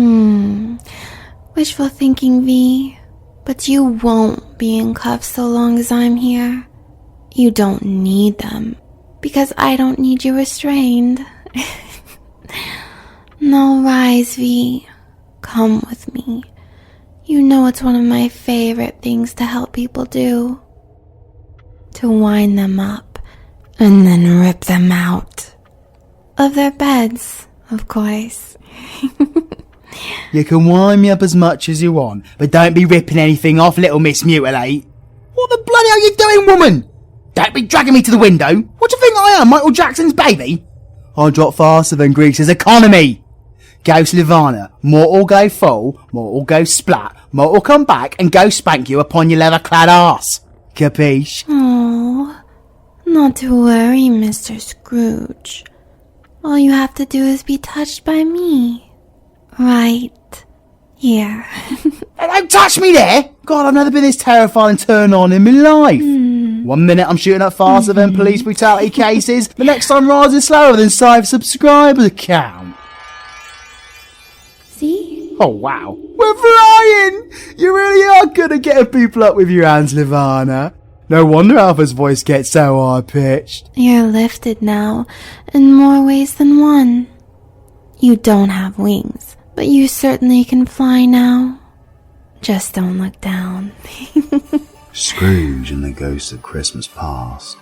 Wishful thinking, V. But you won't be in cuffs so long as I'm here. You don't need them. Because I don't need you restrained. No, rise, V. Come with me. You know it's one of my favorite things to help people do. To wind them up and then rip them out. Of their beds, of course. You can wind me up as much as you want, but don't be ripping anything off, little Miss Mutilate. What the bloody hell are you doing, woman? Don't be dragging me to the window. What do you think I am, Michael Jackson's baby? I drop faster than Greece's economy. Ghost Livana, mortal go full, mortal go splat, mortal come back and go spank you upon your leather-clad arse. Capiche? Oh, not to worry, Mr. Scrooge. All you have to do is be touched by me. Right here. Hey, don't touch me there! God, I've never been this terrified and turned on in my life. 1 minute I'm shooting up faster than police brutality cases, the next I'm rising slower than Scythe's subscriber count. See? Oh wow. We're flying! You really are good at getting people up with your hands, Livana. No wonder Alpha's voice gets so high-pitched. You're lifted now, in more ways than one. You don't have wings, but you certainly can fly now. Just don't look down. Scrooge and the ghost of Christmas past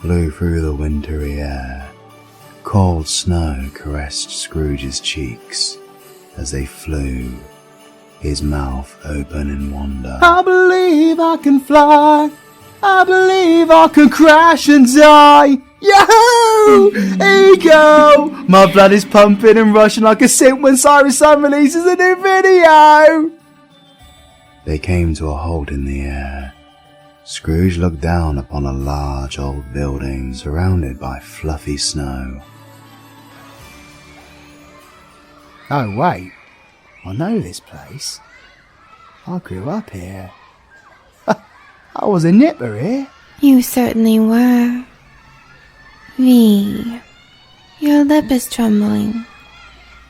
blew through the wintry air. Cold snow caressed Scrooge's cheeks as they flew, his mouth open in wonder. I believe I can fly. I believe I can crash and die. Yahoo! Ego! My blood is pumping and rushing like a simp when Cyrus Sun releases a new video. They came to a halt in the air. Scrooge looked down upon a large old building surrounded by fluffy snow. Oh wait, I know this place. I grew up here. I was a nipper here. You certainly were. V, your lip is trembling.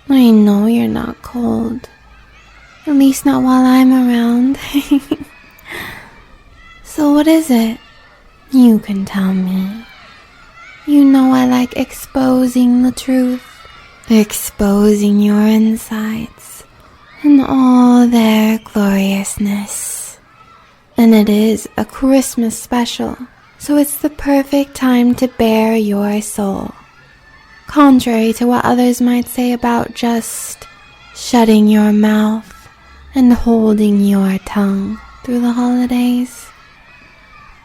I know you're not cold. At least not while I'm around. So what is it? You can tell me. You know I like exposing the truth. Exposing your insides in all their gloriousness. And it is a Christmas special, so it's the perfect time to bare your soul. Contrary to what others might say about just shutting your mouth and holding your tongue through the holidays.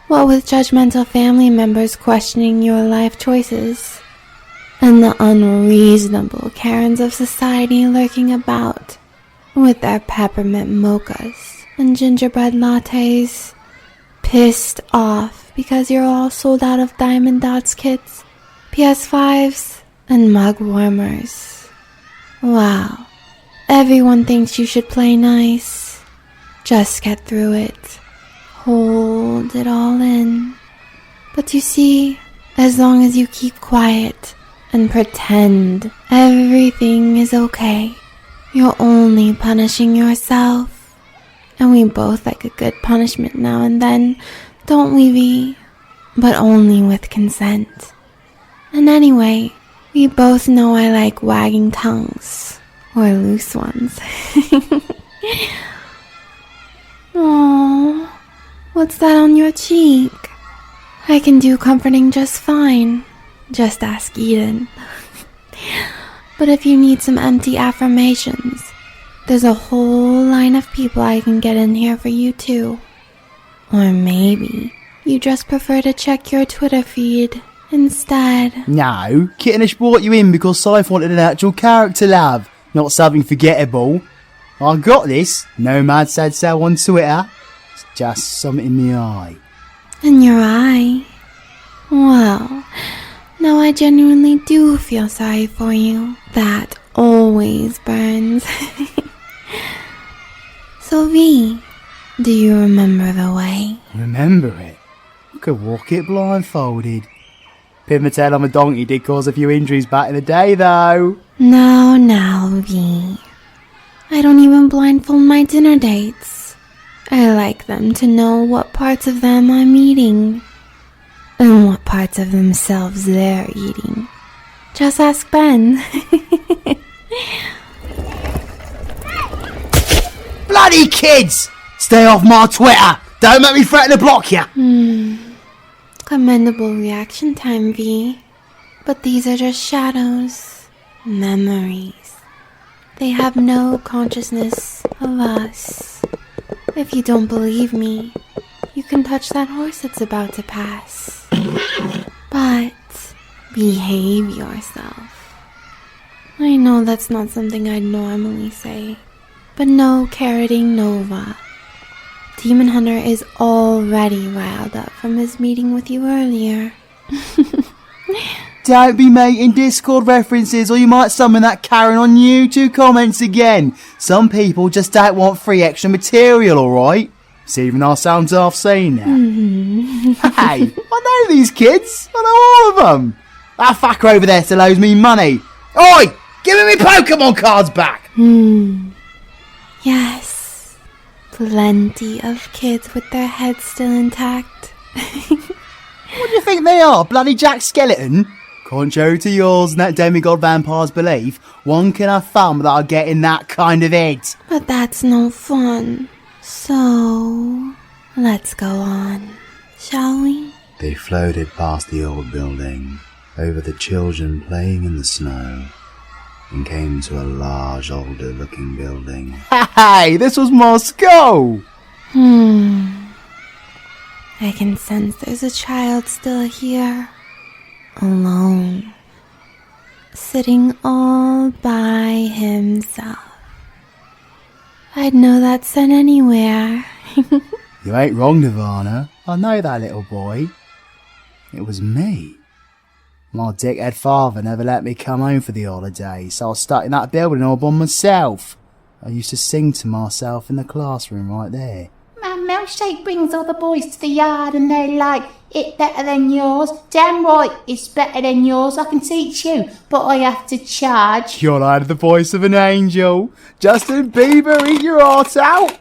What with judgmental family members questioning your life choices, and the unreasonable Karens of society lurking about with their peppermint mochas and gingerbread lattes, pissed off because you're all sold out of Diamond Dots kits, PS5s, and mug warmers. Wow, everyone thinks you should play nice. Just get through it. Hold it all in. But you see, as long as you keep quiet and pretend everything is okay, you're only punishing yourself. And we both like a good punishment now and then, don't we, V? But only with consent. And anyway, we both know I like wagging tongues. Or loose ones. Aww, what's that on your cheek? I can do comforting just fine. Just ask Eden. But if you need some empty affirmations, there's a whole line of people I can get in here for you too. Or maybe you just prefer to check your Twitter feed instead. No, Kittenish brought you in because Scythe wanted an actual character, love, not something forgettable. I got this. No mad sad sell on Twitter. It's just something in the eye. In your eye? Well, now I genuinely do feel sorry for you. That always burns. So V, do you remember the way? Remember it? I could walk it blindfolded. Pin my tail on a donkey did cause a few injuries back in the day, though. Now, V. I don't even blindfold my dinner dates. I like them to know what parts of them I'm eating. And what parts of themselves they're eating. Just ask Ben. Bloody kids! Stay off my Twitter! Don't make me threaten to block you! Commendable reaction time, V. But these are just shadows. Memories. They have no consciousness of us. If you don't believe me, you can touch that horse that's about to pass. But behave yourself. I know that's not something I'd normally say, but no carroting Nova. Demon Hunter is already riled up from his meeting with you earlier. Don't be making Discord references or you might summon that Karen on YouTube comments again. Some people just don't want free extra material, alright? See, even our sounds half seen now. Hey, I know these kids. I know all of them. That fucker over there still owes me money. Oi! Give me my Pokemon cards back! Yes. Plenty of kids with their heads still intact. What do you think they are, bloody Jack Skeleton? Contrary to yours and that demigod vampire's belief, one can have fun without getting that kind of head. But that's no fun. So, let's go on, shall we? They floated past the old building, over the children playing in the snow, and came to a large, older-looking building. Hey, this was Moscow! I can sense there's a child still here. Alone. Sitting all by himself. I'd know that scent anywhere. You ain't wrong, Nirvana. I know that little boy. It was me. My dickhead father never let me come home for the holidays, so I was stuck in that building all by myself. I used to sing to myself in the classroom right there. My my shape brings all the boys to the yard and they're like, it better than yours. Damn right, it's better than yours. I can teach you, but I have to charge. You're like the voice of an angel. Justin Bieber, eat your heart out.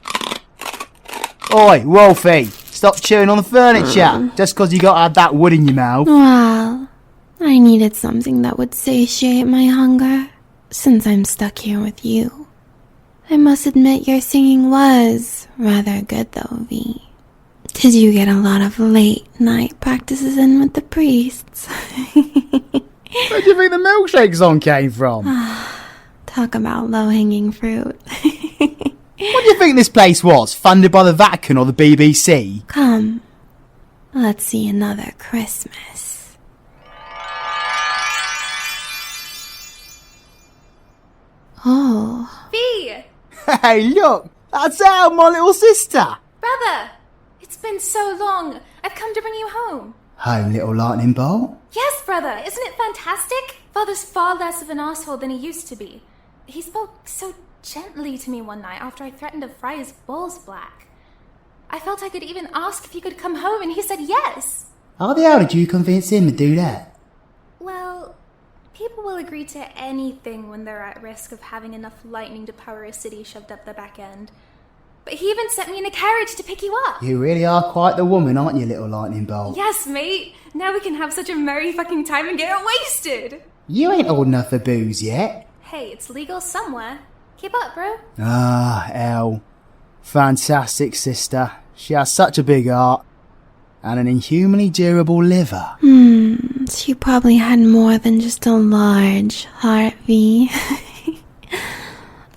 Oi, Wolfie, stop chewing on the furniture. Just 'cause you got to have that wood in your mouth. Well, I needed something that would satiate my hunger, since I'm stuck here with you. I must admit your singing was rather good though, V. Did you get a lot of late night practices in with the priests? Where do you think the milkshake song came from? Talk about low-hanging fruit. What do you think this place was? Funded by the Vatican or the BBC? Come, let's see another Christmas. Oh. V! Hey, look! That's Elle, my little sister! Brother! It's been so long. I've come to bring you home. Home, little lightning bolt. Yes, brother! Isn't it fantastic? Father's far less of an arsehole than he used to be. He spoke so gently to me one night after I threatened to fry his balls black. I felt I could even ask if he could come home, and he said yes. How the hell did you convince him to do that? Well, people will agree to anything when they're at risk of having enough lightning to power a city shoved up their back end. But he even sent me in a carriage to pick you up. You really are quite the woman, aren't you, little lightning bolt? Yes, mate. Now we can have such a merry fucking time and get wasted. You ain't old enough for booze yet. Hey, it's legal somewhere. Keep up, bro. Ah, Elle. Fantastic sister. She has such a big heart. And an inhumanly durable liver. She probably had more than just a large heart, V.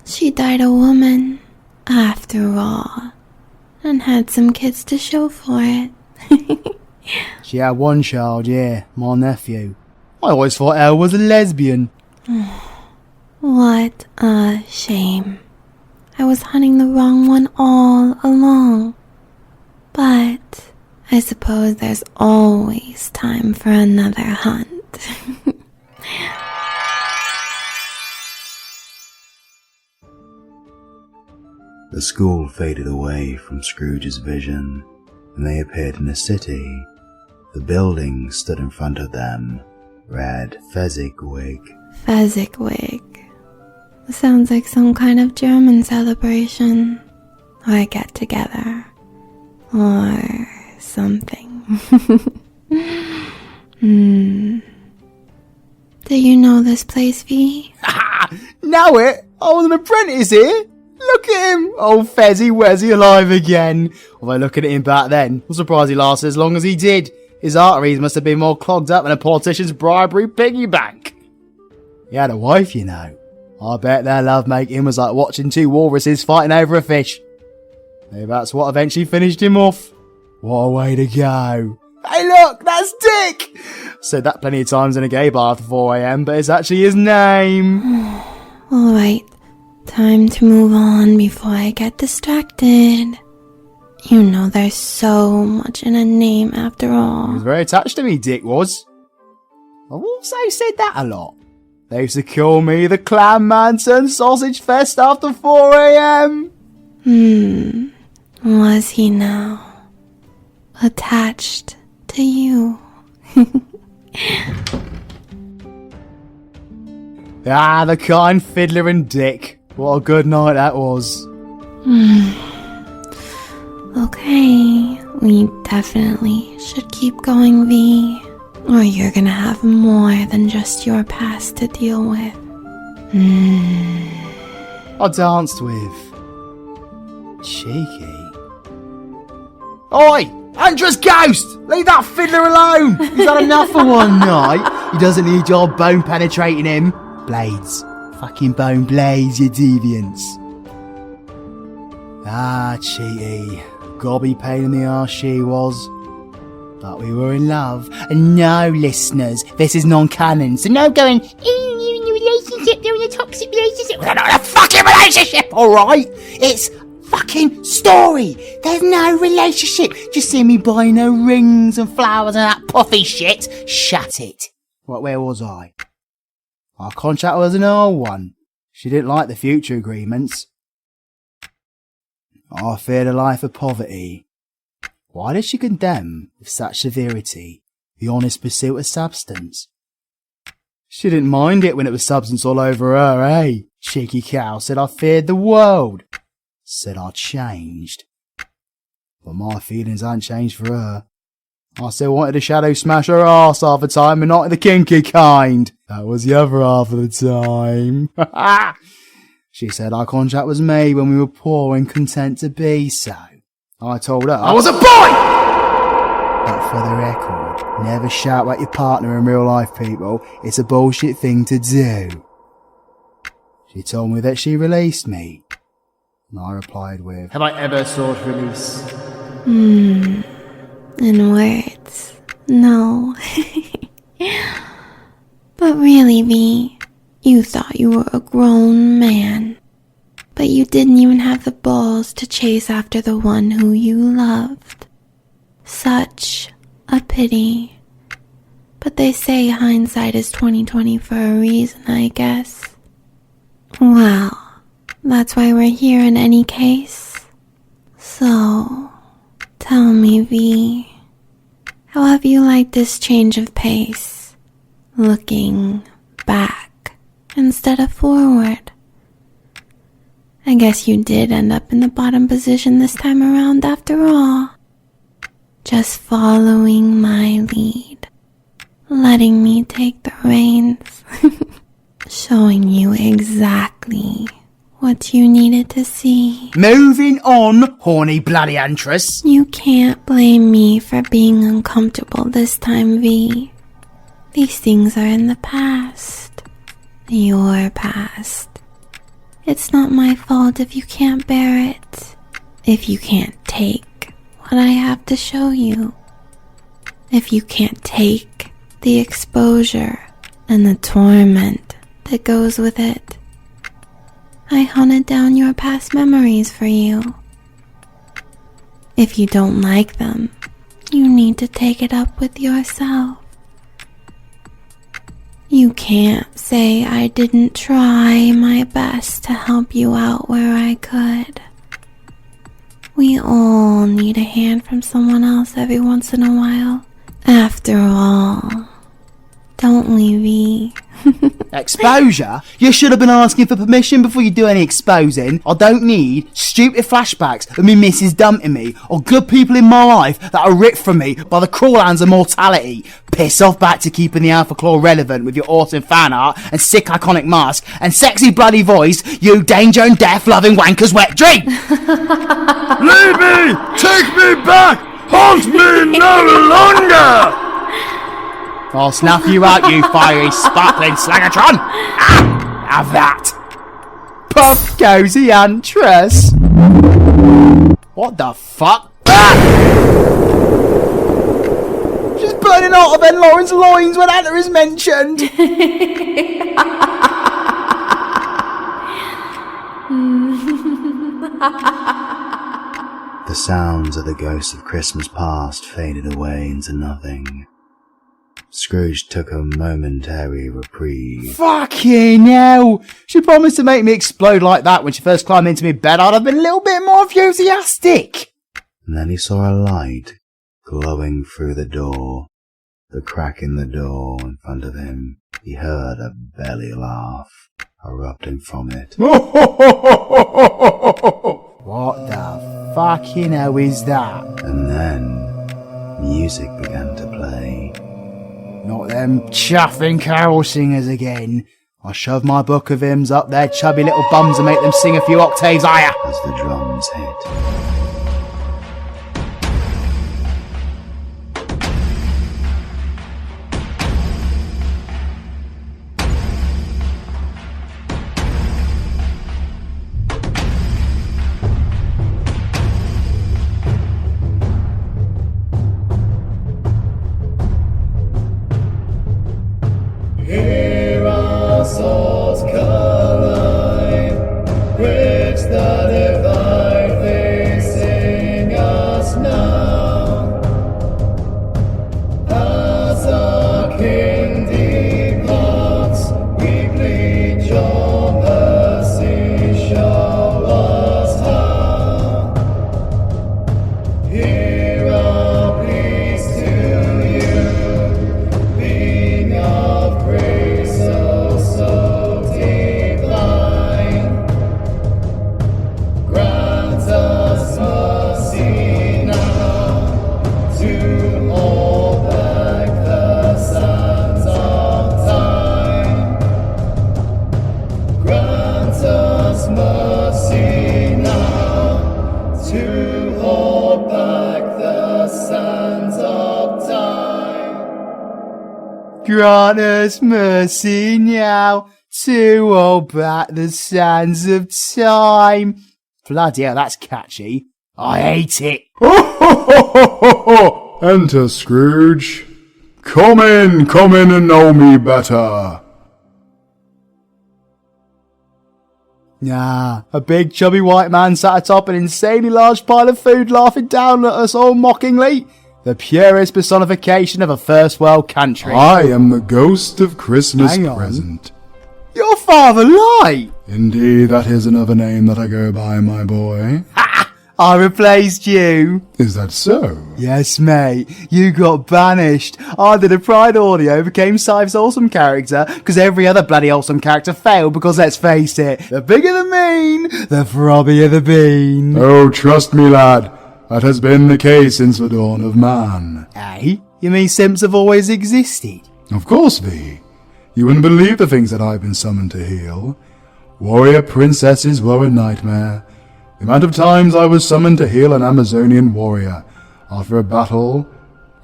She died a woman, after all. And had some kids to show for it. She had one child, yeah, my nephew. I always thought Elle was a lesbian. What a shame. I was hunting the wrong one all along. But I suppose there's always time for another hunt. The school faded away from Scrooge's vision, and they appeared in a city. The building stood in front of them, red Fezziwig. Fezziwig. Sounds like some kind of German celebration. Or get together. Or something. Do you know this place, V? Know it? I was an apprentice here. Look at him. Old Fezzy Wezzy alive again. Although looking at him back then, I'm surprised he lasted as long as he did. His arteries must have been more clogged up than a politician's bribery piggy bank. He had a wife, you know. I bet their lovemaking was like watching two walruses fighting over a fish. Maybe that's what eventually finished him off. What a way to go. Hey look, that's Dick! Said that plenty of times in a gay bar after 4 AM, but it's actually his name. Alright, time to move on before I get distracted. You know there's so much in a name after He all. was very attached to me, Dick was. I've also said that a lot. They used to call me the Clam Manton Sausage Fest after 4 AM. Was he now attached to you? Ah, the kind fiddler and Dick. What a good night that was. Okay, we definitely should keep going, V. Or you're gonna have more than just your past to deal with. I danced with. Cheeky. Oi! Andrew's ghost! Leave that fiddler alone! He's had enough for one night. He doesn't need your bone penetrating him. Blades. Fucking bone blades, you deviants. Ah, Cheaty. Gobby pain in the arse she was. But we were in love. And no, listeners, this is non-canon, so no going, you're in a relationship, you're in a toxic relationship. We're not in a fucking relationship, alright? It's fucking story. There's no relationship. Just see me buying her rings and flowers and that puffy shit. Shut it. What, where was I? Our contract was an old one. She didn't like the future agreements. I feared a life of poverty. Why did she condemn, with such severity, the honest pursuit of substance? She didn't mind it when it was substance all over her, eh? Cheeky cow said I feared the world. Said I changed. But my feelings hadn't changed for her. I still wanted to shadow smash her arse half the time and not the kinky kind. That was the other half of the time. She said our contract was made when we were poor and content to be so. I told her I was a boy! But for the record, never shout at your partner in real life, people. It's a bullshit thing to do. She told me that she released me. And I replied with, have I ever sought release? In words, no. But really, V, you thought you were a grown man. But you didn't even have the balls to chase after the one who you loved. Such a pity. But they say hindsight is 20/20 for a reason, I guess. Well, that's why we're here in any case. So, tell me, V, how have you liked this change of pace? Looking back instead of forward. I guess you did end up in the bottom position this time around after all. Just following my lead. Letting me take the reins. Showing you exactly what you needed to see. Moving on, horny bloody huntress. You can't blame me for being uncomfortable this time, V. These things are in the past. Your past. It's not my fault if you can't bear it. If you can't take what I have to show you. If you can't take the exposure and the torment that goes with it. I hunted down your past memories for you. If you don't like them, you need to take it up with yourself. You can't say I didn't try my best to help you out where I could. We all need a hand from someone else every once in a while. After all, don't we, V? Exposure? You should have been asking for permission before you do any exposing. I don't need stupid flashbacks of me missus dumping me, or good people in my life that are ripped from me by the cruel hands of mortality. Piss off back to keeping the Alpha Claw relevant with your awesome fan art and sick iconic mask and sexy bloody voice, you danger and death loving wanker's wet dream. Leave me! Take me back! Haunt me no longer! I'll snuff you out, you fiery, sparkling slagatron! Ah, have that! Puff cozy huntress! What the fuck? Ah! She's burning out of Ed Lauren's loins when Anna is mentioned! The sounds of the ghosts of Christmas past faded away into nothing. Scrooge took a momentary reprieve. Fucking hell! She promised to make me explode like that when she first climbed into my bed. I'd have been a little bit more enthusiastic. And then he saw a light glowing through the door. The crack in the door in front of him. He heard a belly laugh erupting from it. What the fucking hell is that? And then music began to play. Not them chuffing carol singers again. I shove my book of hymns up their chubby little bums and make them sing a few octaves higher. As the drums hit. Which the divine face grant us mercy now to hold back the sands of time. Bloody hell, that's catchy. I hate it. Enter Scrooge. Come in and know me better. Nah, a big chubby white man sat atop an insanely large pile of food laughing down at us all mockingly. The purest personification of a first world country. I am the ghost of Christmas present. Your father lied! Indeed, that is another name that I go by, my boy. I replaced you. Is that so? Yes, mate. You got banished. I did a Pride Audio, became Scythe's awesome character, because every other bloody awesome character failed, because let's face it, the bigger the mean, the frobbier the bean. Oh, trust me, lad. That has been the case since the dawn of man. Eh? You mean simps have always existed? Of course, V. You wouldn't believe the things that I've been summoned to heal. Warrior princesses were a nightmare. The amount of times I was summoned to heal an Amazonian warrior after a battle,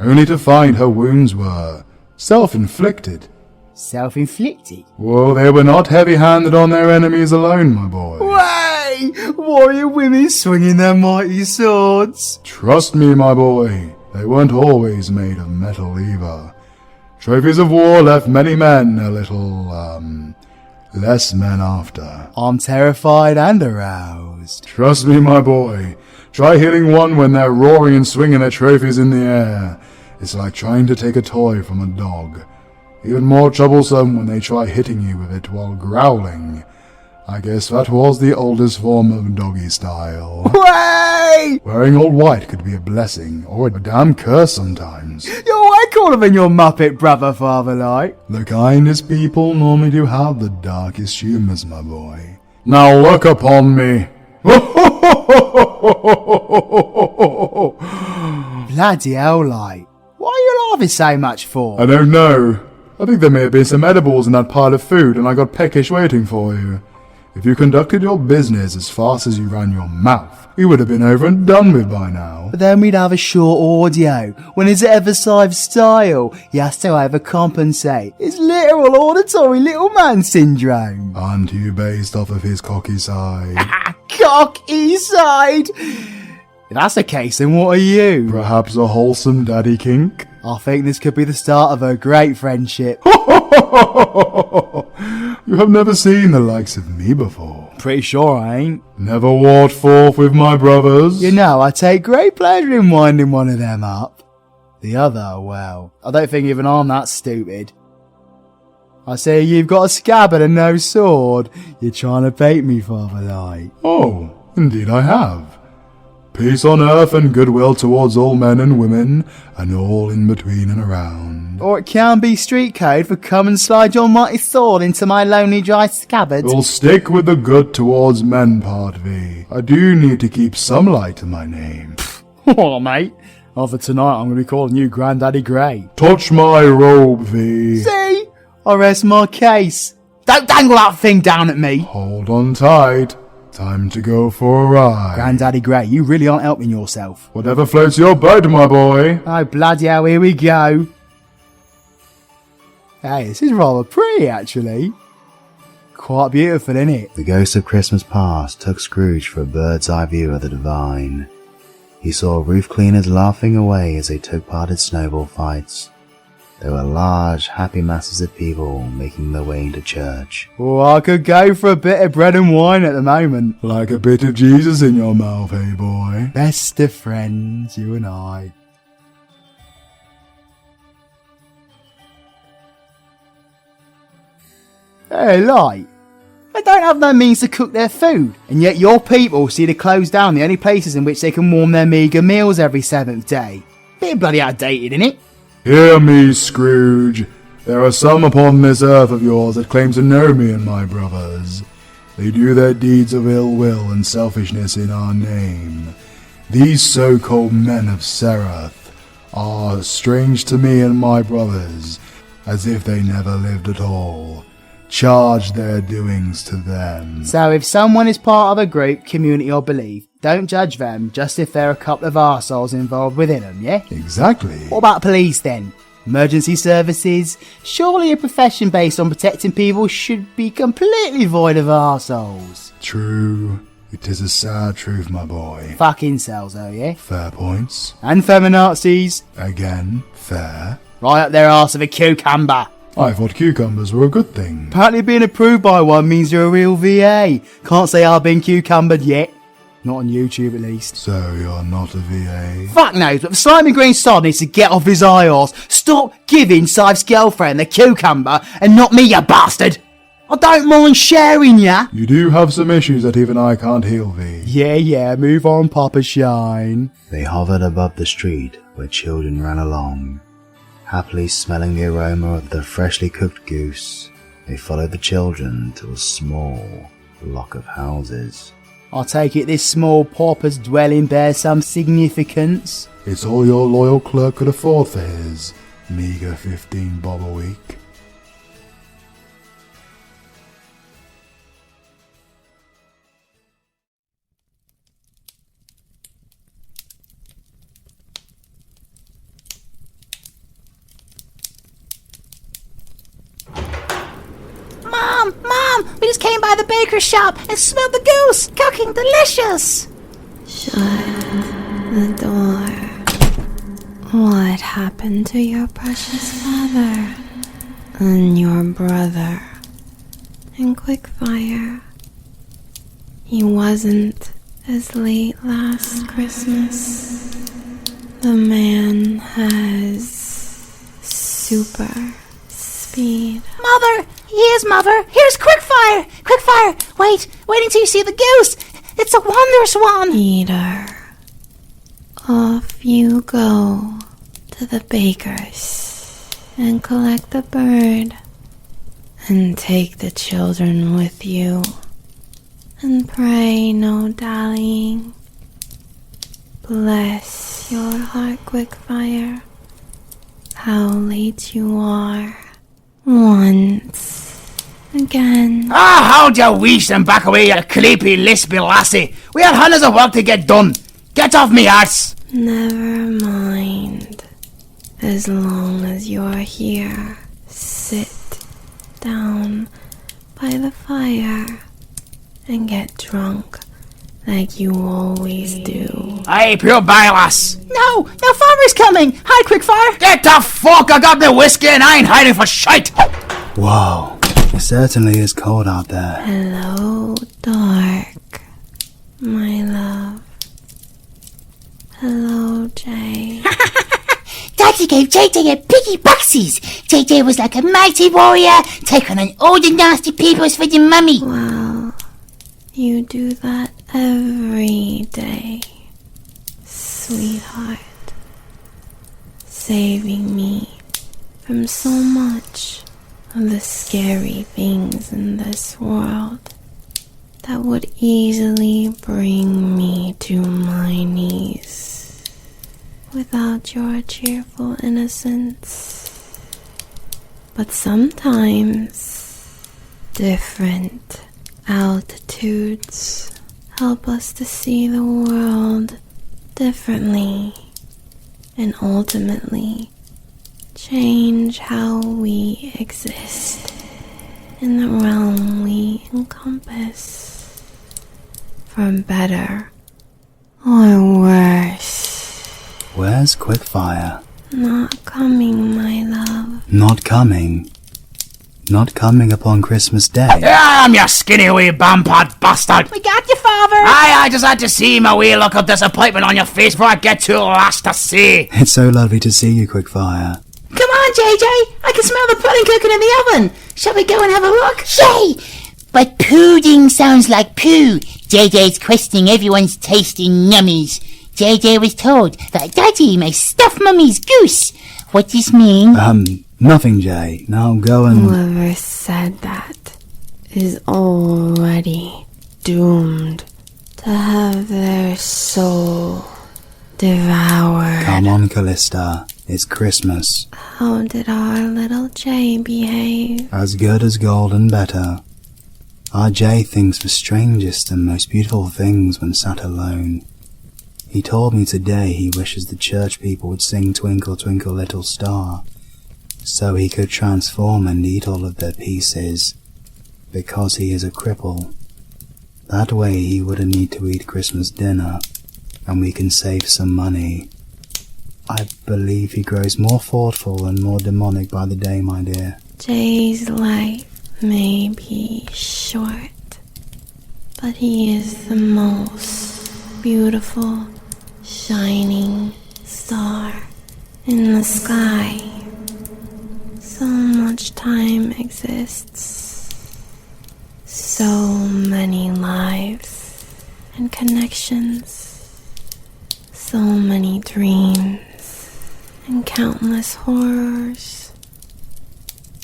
only to find her wounds were self-inflicted. Self-inflicted? Well, they were not heavy-handed on their enemies alone, my boy. Way! Warrior women swinging their mighty swords. Trust me, my boy, they weren't always made of metal either. Trophies of war left many men a little, less men after. I'm terrified and aroused. Trust me, my boy. Try hitting one when they're roaring and swinging their trophies in the air. It's like trying to take a toy from a dog. Even more troublesome when they try hitting you with it while growling. I guess that was the oldest form of doggy style. Way! Wearing all white could be a blessing, or a damn curse sometimes. You're way cooler than your Muppet brother, Father Light. The kindest people normally do have the darkest humours, my boy. Now look upon me. Bloody hell, Light. What are you laughing so much for? I don't know. I think there may have been some edibles in that pile of food and I got peckish waiting for you. If you conducted your business as fast as you ran your mouth, we would have been over and done with by now. But then we'd have a short audio. When it's ever Scythe's style, he has to overcompensate. It's literal auditory little man syndrome. Aren't you based off of his cocky side? Cocky side! If that's the case, then what are you? Perhaps a wholesome daddy kink? I think this could be the start of a great friendship. You have never seen the likes of me before. Pretty sure I ain't. Never walked forth with my brothers. You know, I take great pleasure in winding one of them up. The other, well, I don't think even I'm that stupid. I say you've got a scabbard and no sword. You're trying to bait me, Father Light. Oh, indeed I have. Peace on earth and goodwill towards all men and women, and all in between and around. Or it can be street code for come and slide your mighty sword into my lonely dry scabbard. We'll stick with the good towards men part, V. I do need to keep some light in my name. Oh, mate. After tonight, I'm going to be calling you Granddaddy Grey. Touch my robe, V. See? I rest my case. Don't dangle that thing down at me. Hold on tight. Time to go for a ride. Granddaddy Grey, you really aren't helping yourself. Whatever floats your boat, my boy. Oh, bloody hell, here we go. Hey, this is rather pretty, actually. Quite beautiful, isn't it? The ghost of Christmas past took Scrooge for a bird's eye view of the divine. He saw roof cleaners laughing away as they took part in snowball fights. There were large, happy masses of people making their way into church. Oh, I could go for a bit of bread and wine at the moment. Like a bit of Jesus in your mouth, hey boy. Best of friends, you and I. Hey, Light. They don't have no means to cook their food, and yet your people see to close down the only places in which they can warm their meagre meals every 7th day. Bit bloody outdated, innit? Hear me, Scrooge. There are some upon this earth of yours that claim to know me and my brothers. They do their deeds of ill will and selfishness in our name. These so-called men of Seraph are strange to me and my brothers, as if they never lived at all. Charge their doings to them. So if someone is part of a group, community or belief, don't judge them just if there are a couple of arseholes involved within them, yeah? Exactly. What about police then? Emergency services? Surely a profession based on protecting people should be completely void of arseholes. True. It is a sad truth, my boy. Fucking cells, though, yeah? Fair points. And feminazis? Again, fair. Right up their arse of a cucumber. I thought cucumbers were a good thing. Apparently being approved by one means you're a real VA. Can't say I've been cucumbered yet. Not on YouTube, at least. So you're not a VA? Fuck knows, but the slimy green sod needs to get off his eye horse. Stop giving Scythe's girlfriend the cucumber and not me, you bastard! I don't mind sharing ya. You do have some issues that even I can't heal, V. Yeah, move on, Papa Shine. They hovered above the street where children ran along, happily smelling the aroma of the freshly cooked goose. They followed the children to a small block of houses. I take it this small pauper's dwelling bears some significance. It's all your loyal clerk could afford for his meagre 15 bob a week. Mom, we just came by the baker's shop and smelled the goose cooking delicious. Shut the door. What happened to your precious father and your brother and Quickfire? He wasn't as late last Christmas. The man has super speed. Mother, Mother. Here's Quickfire. Quickfire, wait until you see the goose. It's a wondrous one. Peter, off you go to the baker's and collect the bird and take the children with you and pray no dallying. Bless your heart, Quickfire. How late you are. Once again. Hold your weesh and back away, you creepy, lispy lassie. We had hundreds of work to get done. Get off me arse. Never mind. As long as you're here, sit down by the fire and get drunk like you always do. Aye, pure bailass. No, Farmer's coming. Hi, Quickfire. Get the fuck, I got the whiskey and I ain't hiding for shite. Whoa, it certainly is cold out there. Hello, dark, my love. Hello, Jay. Daddy gave JJ a piggy bucksies. JJ was like a mighty warrior, taking on all the nasty peoples for the mummy. Well, you do that every day, sweetheart. Saving me from so much of the scary things in this world that would easily bring me to my knees without your cheerful innocence. But sometimes different altitudes help us to see the world differently and ultimately change how we exist in the realm we encompass, for better or worse. Where's Quickfire? Not coming, my love. Not coming? Not coming upon Christmas Day? Damn, you skinny wee bampad bastard. We got you, Father. I just had to see my wee look of disappointment on your face before I get too lost to see. It's so lovely to see you, Quickfire. Come on, JJ. I can smell the pudding cooking in the oven. Shall we go and have a look? Yay! But pudding sounds like poo. JJ's questioning everyone's taste in yummies. JJ was told that Daddy may stuff Mummy's goose. What does this mean? Nothing, Jay. Now go and... Whoever said that is already doomed to have their soul devoured. Come on, Callista. It's Christmas. How did our little Jay behave? As good as gold and better. Our Jay thinks the strangest and most beautiful things when sat alone. He told me today he wishes the church people would sing Twinkle, Twinkle, Little Star so he could transform and eat all of their pieces, because he is a cripple. That way he wouldn't need to eat Christmas dinner, and we can save some money. I believe he grows more thoughtful and more demonic by the day, my dear. Jay's life may be short, but he is the most beautiful, shining star in the sky. So much time exists, so many lives and connections, so many dreams and countless horrors.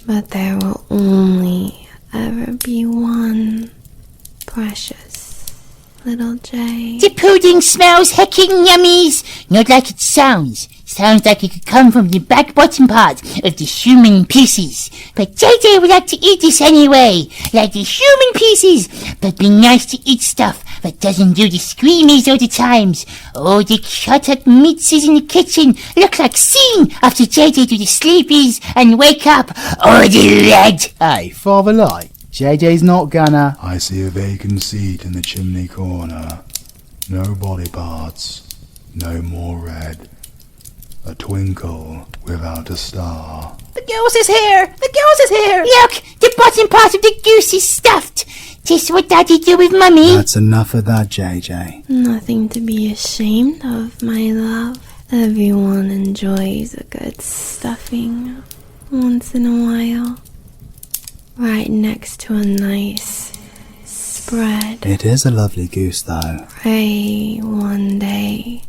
But there will only ever be one precious little Jay. The pudding smells heckin' yummies. Not like it sounds. Sounds like it could come from the back bottom part of the human pieces. But JJ would like to eat this anyway. Like the human pieces. But be nice to eat stuff that doesn't do the screamies all the times. Oh, the cut up meatses in the kitchen look like scene after JJ do the sleepies and wake up. Oh, the lead. Hey, Father Light, JJ's not gonna... I see a vacant seat in the chimney corner. No body parts. No more red. A twinkle without a star. The goose is here! The goose is here! Look! The bottom part of the goose is stuffed! Just what Daddy do with Mummy? That's enough of that, JJ. Nothing to be ashamed of, my love. Everyone enjoys a good stuffing once in a while. Right next to a nice spread. It is a lovely goose, though. Pray one day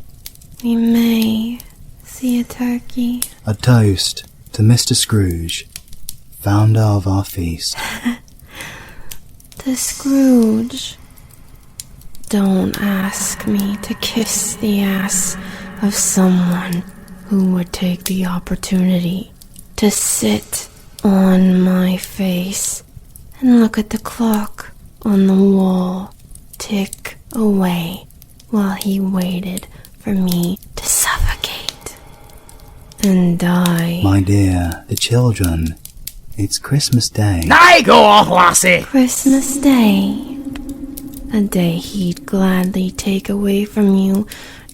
we may see a turkey. A toast to Mr. Scrooge, founder of our feast. To Scrooge. Don't ask me to kiss the ass of someone who would take the opportunity to sit on my face and look at the clock on the wall tick away while he waited for me to suffocate and die. My dear, the children, it's Christmas Day. Nay, go off, lassie! Christmas Day. A day he'd gladly take away from you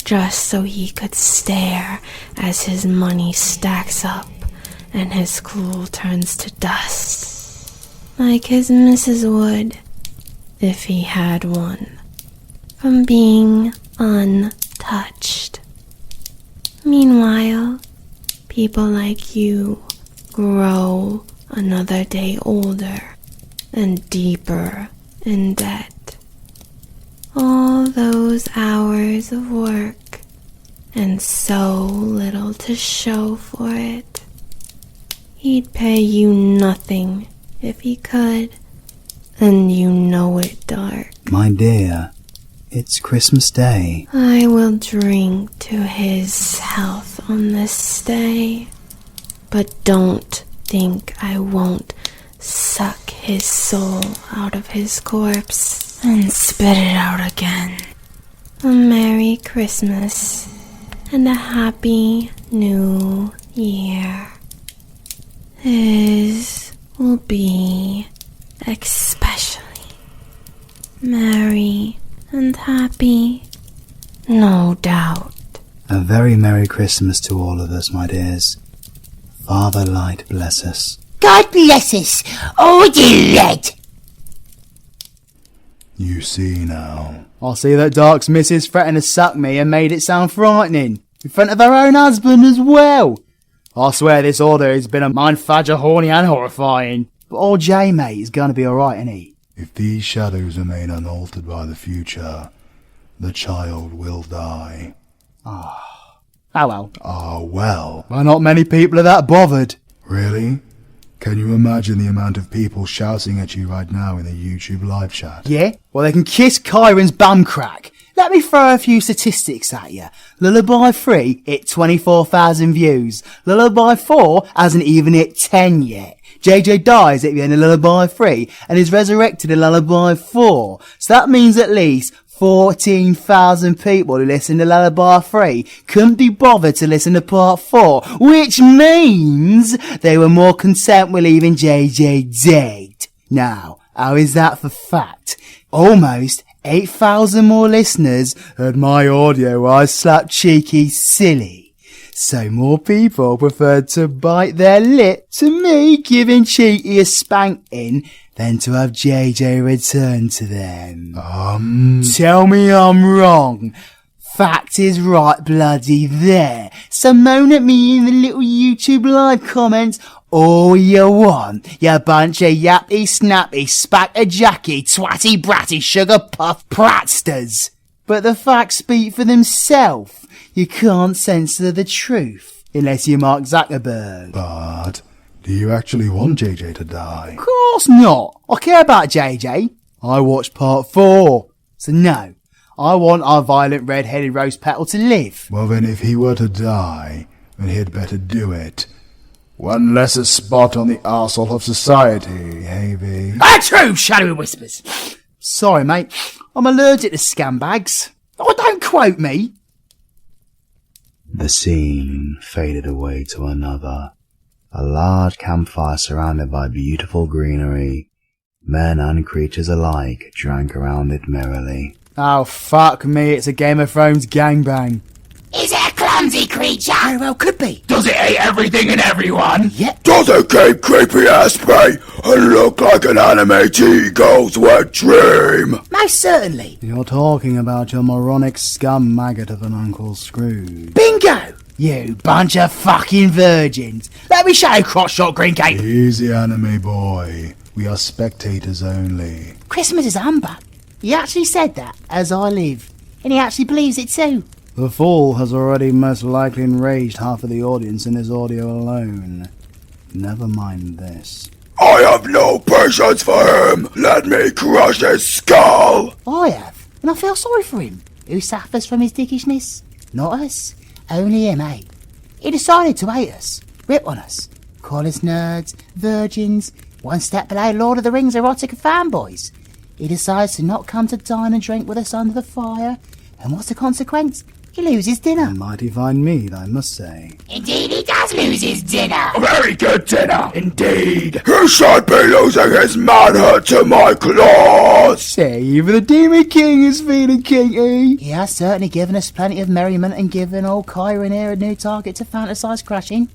just so he could stare as his money stacks up and his cool turns to dust, like his missus would, if he had one, from being untouched. Meanwhile, people like you grow another day older and deeper in debt. All those hours of work and so little to show for it. He'd pay you nothing if he could, and you know it, Dark. My dear, it's Christmas Day. I will drink to his health on this day, but don't think I won't suck his soul out of his corpse and spit it out again. A Merry Christmas and a Happy New Year. His will be especially merry and happy, no doubt. A very Merry Christmas to all of us, my dears. Father Light bless us. God bless us! Oh, the lead! You see now. I see that Dark's missus threatened to suck me and made it sound frightening, in front of her own husband as well. I swear this order has been a mindfudger, horny and horrifying. But old Jay, mate, is gonna be alright, ain't he? If these shadows remain unaltered by the future, the child will die. Oh well. Ah, well. Well, not many people are that bothered. Really? Can you imagine the amount of people shouting at you right now in the YouTube live chat? Yeah? Well, they can kiss Kyron's bum crack. Let me throw a few statistics at you. Lullaby 3 hit 24,000 views. Lullaby 4 hasn't even hit 10 yet. JJ dies at the end of Lullaby 3 and is resurrected in Lullaby 4. So that means at least 14,000 people who listened to Lullaby 3 couldn't be bothered to listen to part 4, which means they were more content with leaving JJ dead. Now, how is that for fact? Almost 8,000 more listeners heard my audio while I slapped Cheeky silly. So more people preferred to bite their lip to me giving Cheeky a spanking than to have JJ return to them. Tell me I'm wrong. Fact is right bloody there. So moan at me in the little YouTube live comments all you want, you bunch of yappy, snappy, spacker-jacky, twatty, bratty, sugar puff pratsters. But the facts speak for themselves. You can't censor the truth, unless you're Mark Zuckerberg. But do you actually want JJ to die? Of course not. I care about JJ. I watched part 4. So no, I want our violent red-headed rose petal to live. Well then, if he were to die, then he'd better do it. One less spot on the arsehole of society, hey V? True, shadowy whispers. Sorry, mate. I'm allergic to scumbags. Oh, don't quote me. The scene faded away to another. A large campfire surrounded by beautiful greenery. Men and creatures alike drank around it merrily. Oh, fuck me. It's a Game of Thrones gangbang. Is it a clumsy creature? Very well could be. Does it hate everything and everyone? Yep. Does it keep creepy ass me and look like an anime T-girl's wet dream? Most certainly. You're talking about your moronic scum maggot of an Uncle Scrooge. Bingo! You bunch of fucking virgins. Let me show you cross-shot green cake. Easy, anime boy. We are spectators only. Christmas is a humbug. He actually said that, as I live. And he actually believes it too. The fool has already most likely enraged half of the audience in his audio alone. Never mind this. I have no patience for him. Let me crush his skull. I have, and I feel sorry for him. Who suffers from his dickishness? Not us. Only him, eh? He decided to hate us, rip on us, call us nerds, virgins, one step below Lord of the Rings erotica fanboys. He decides to not come to dine and drink with us under the fire, and what's the consequence? He loses dinner. A mighty fine mead, I must say. Indeed, he does lose his dinner. A very good dinner, indeed. He should be losing his manhood to my claws. Save the Demon King is feeling kinky. He has certainly given us plenty of merriment and given old Kyron here a new target to fantasise crushing.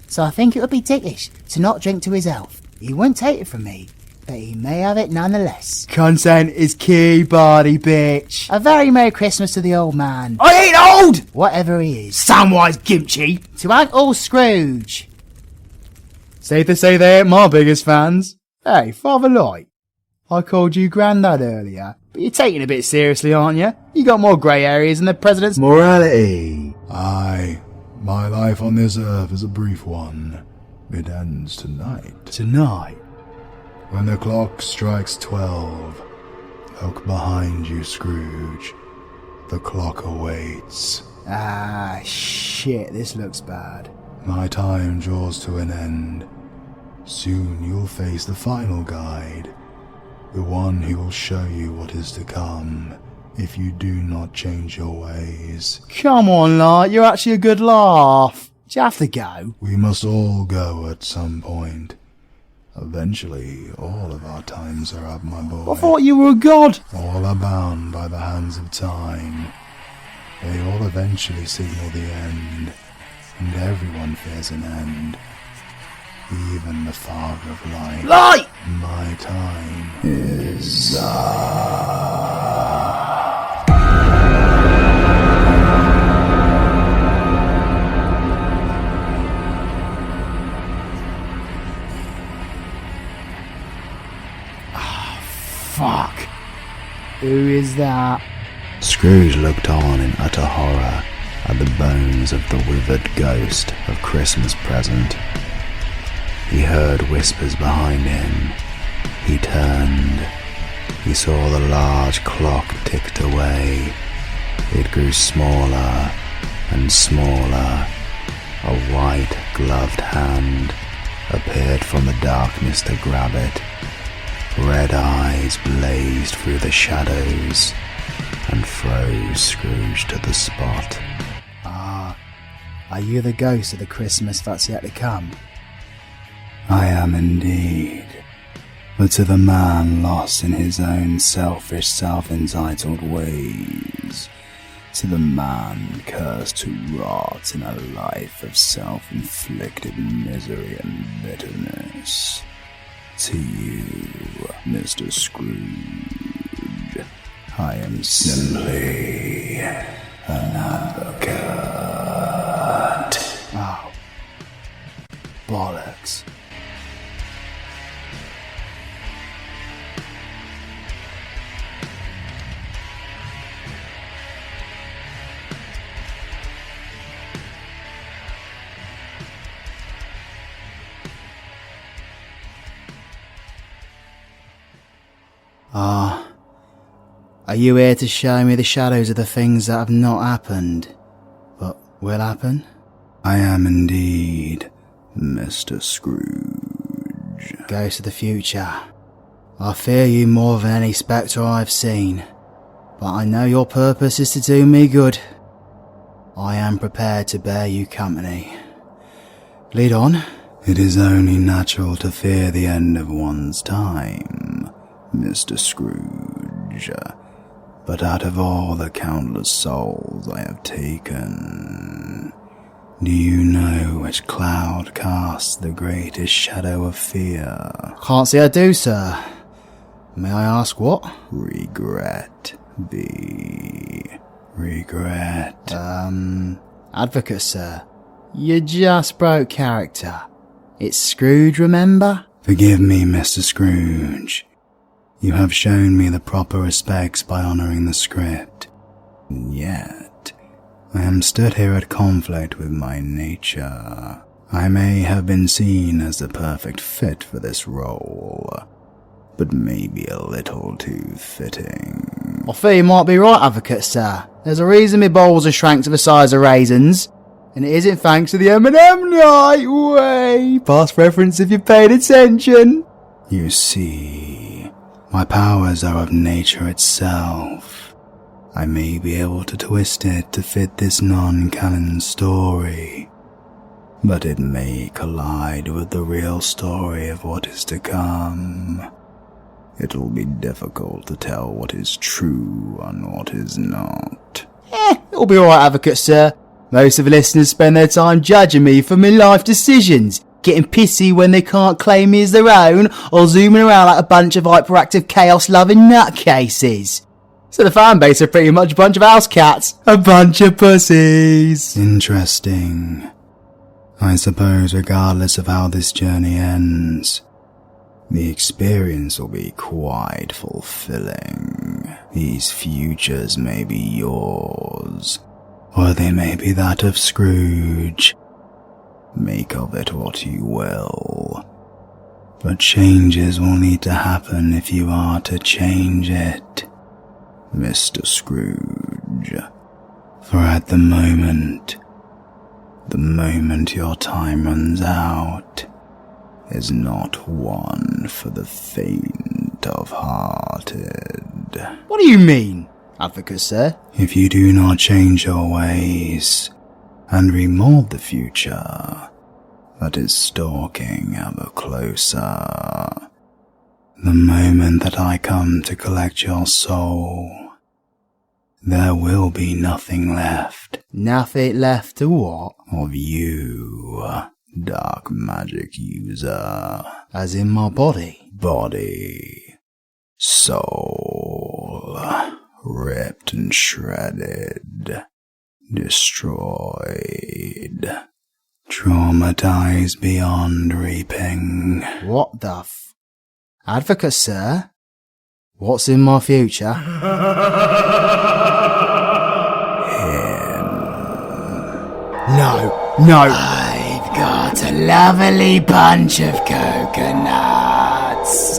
So I think it would be dickish to not drink to his health. He won't take it from me, but he may have it nonetheless. Consent is key, body bitch. A very Merry Christmas to the old man. I ain't old! Whatever he is. Samwise Gimchi. To Uncle Scrooge. Safe to say they ain't my biggest fans. Hey, Father Light. I called you Grandad earlier, but you're taking it a bit seriously, aren't you? You got more grey areas than the president's Morality. Aye, my life on this earth is a brief one. It ends tonight. Tonight. When the clock strikes 12, look behind you, Scrooge. The clock awaits. Ah, shit, this looks bad. My time draws to an end. Soon you'll face the final guide, the one who will show you what is to come if you do not change your ways. Come on, Light, you're actually a good laugh. Do you have to go? We must all go at some point. Eventually, all of our times are up, my boy. I thought you were a god. All are bound by the hands of time. They all eventually signal the end, and everyone fears an end. Even the Father of Light. Light! My time is Fuck. Who is that? Scrooge looked on in utter horror at the bones of the withered ghost of Christmas present. He heard whispers behind him. He turned. He saw the large clock ticked away. It grew smaller and smaller. A white gloved hand appeared from the darkness to grab it. Red eyes blazed through the shadows, and froze Scrooge to the spot. Ah, are you the ghost of the Christmas that's yet to come? I am indeed. But to the man lost in his own selfish, self-entitled ways, to the man cursed to rot in a life of self-inflicted misery and bitterness, to you, Mr. Scrooge, I am simply an advocate. Oh, bollocks. Are you here to show me the shadows of the things that have not happened, but will happen? I am indeed Mr. Scrooge. Ghost of the future. I fear you more than any spectre I've seen, but I know your purpose is to do me good. I am prepared to bear you company. Lead on. It is only natural to fear the end of one's time, Mr. Scrooge. But out of all the countless souls I have taken, do you know which cloud casts the greatest shadow of fear? Can't say I do, sir. May I ask what? Regret. Regret. Advocate, sir. You just broke character. It's Scrooge, remember? Forgive me, Mr. Scrooge. You have shown me the proper respects by honouring the script. And yet, I am stood here at conflict with my nature. I may have been seen as the perfect fit for this role, but maybe a little too fitting. I fear you might be right, Advocate, sir. There's a reason my balls are shrank to the size of raisins, and it isn't thanks to the M&M night way. Past reference if you paid attention. You see, my powers are of nature itself. I may be able to twist it to fit this non-canon story, but it may collide with the real story of what is to come. It will be difficult to tell what is true and what is not. It'll be alright, Advocate, sir. Most of the listeners spend their time judging me for my life decisions, getting pissy when they can't claim me as their own, or zooming around like a bunch of hyperactive chaos-loving nutcases. So the fan base are pretty much a bunch of house cats. A bunch of pussies. Interesting. I suppose regardless of how this journey ends, the experience will be quite fulfilling. These futures may be yours, or they may be that of Scrooge. Make of it what you will. But changes will need to happen if you are to change it, Mr. Scrooge. For at the moment your time runs out, is not one for the faint of hearted. What do you mean, Advocate, sir? If you do not change your ways and remold the future that is stalking ever closer, the moment that I come to collect your soul, there will be nothing left. Nothing left to what? Of you, dark magic user. As in my body? Body, soul, ripped and shredded, destroyed, traumatized beyond reaping. What the Advocate, sir? What's in my future? No. I've got a lovely bunch of coconuts.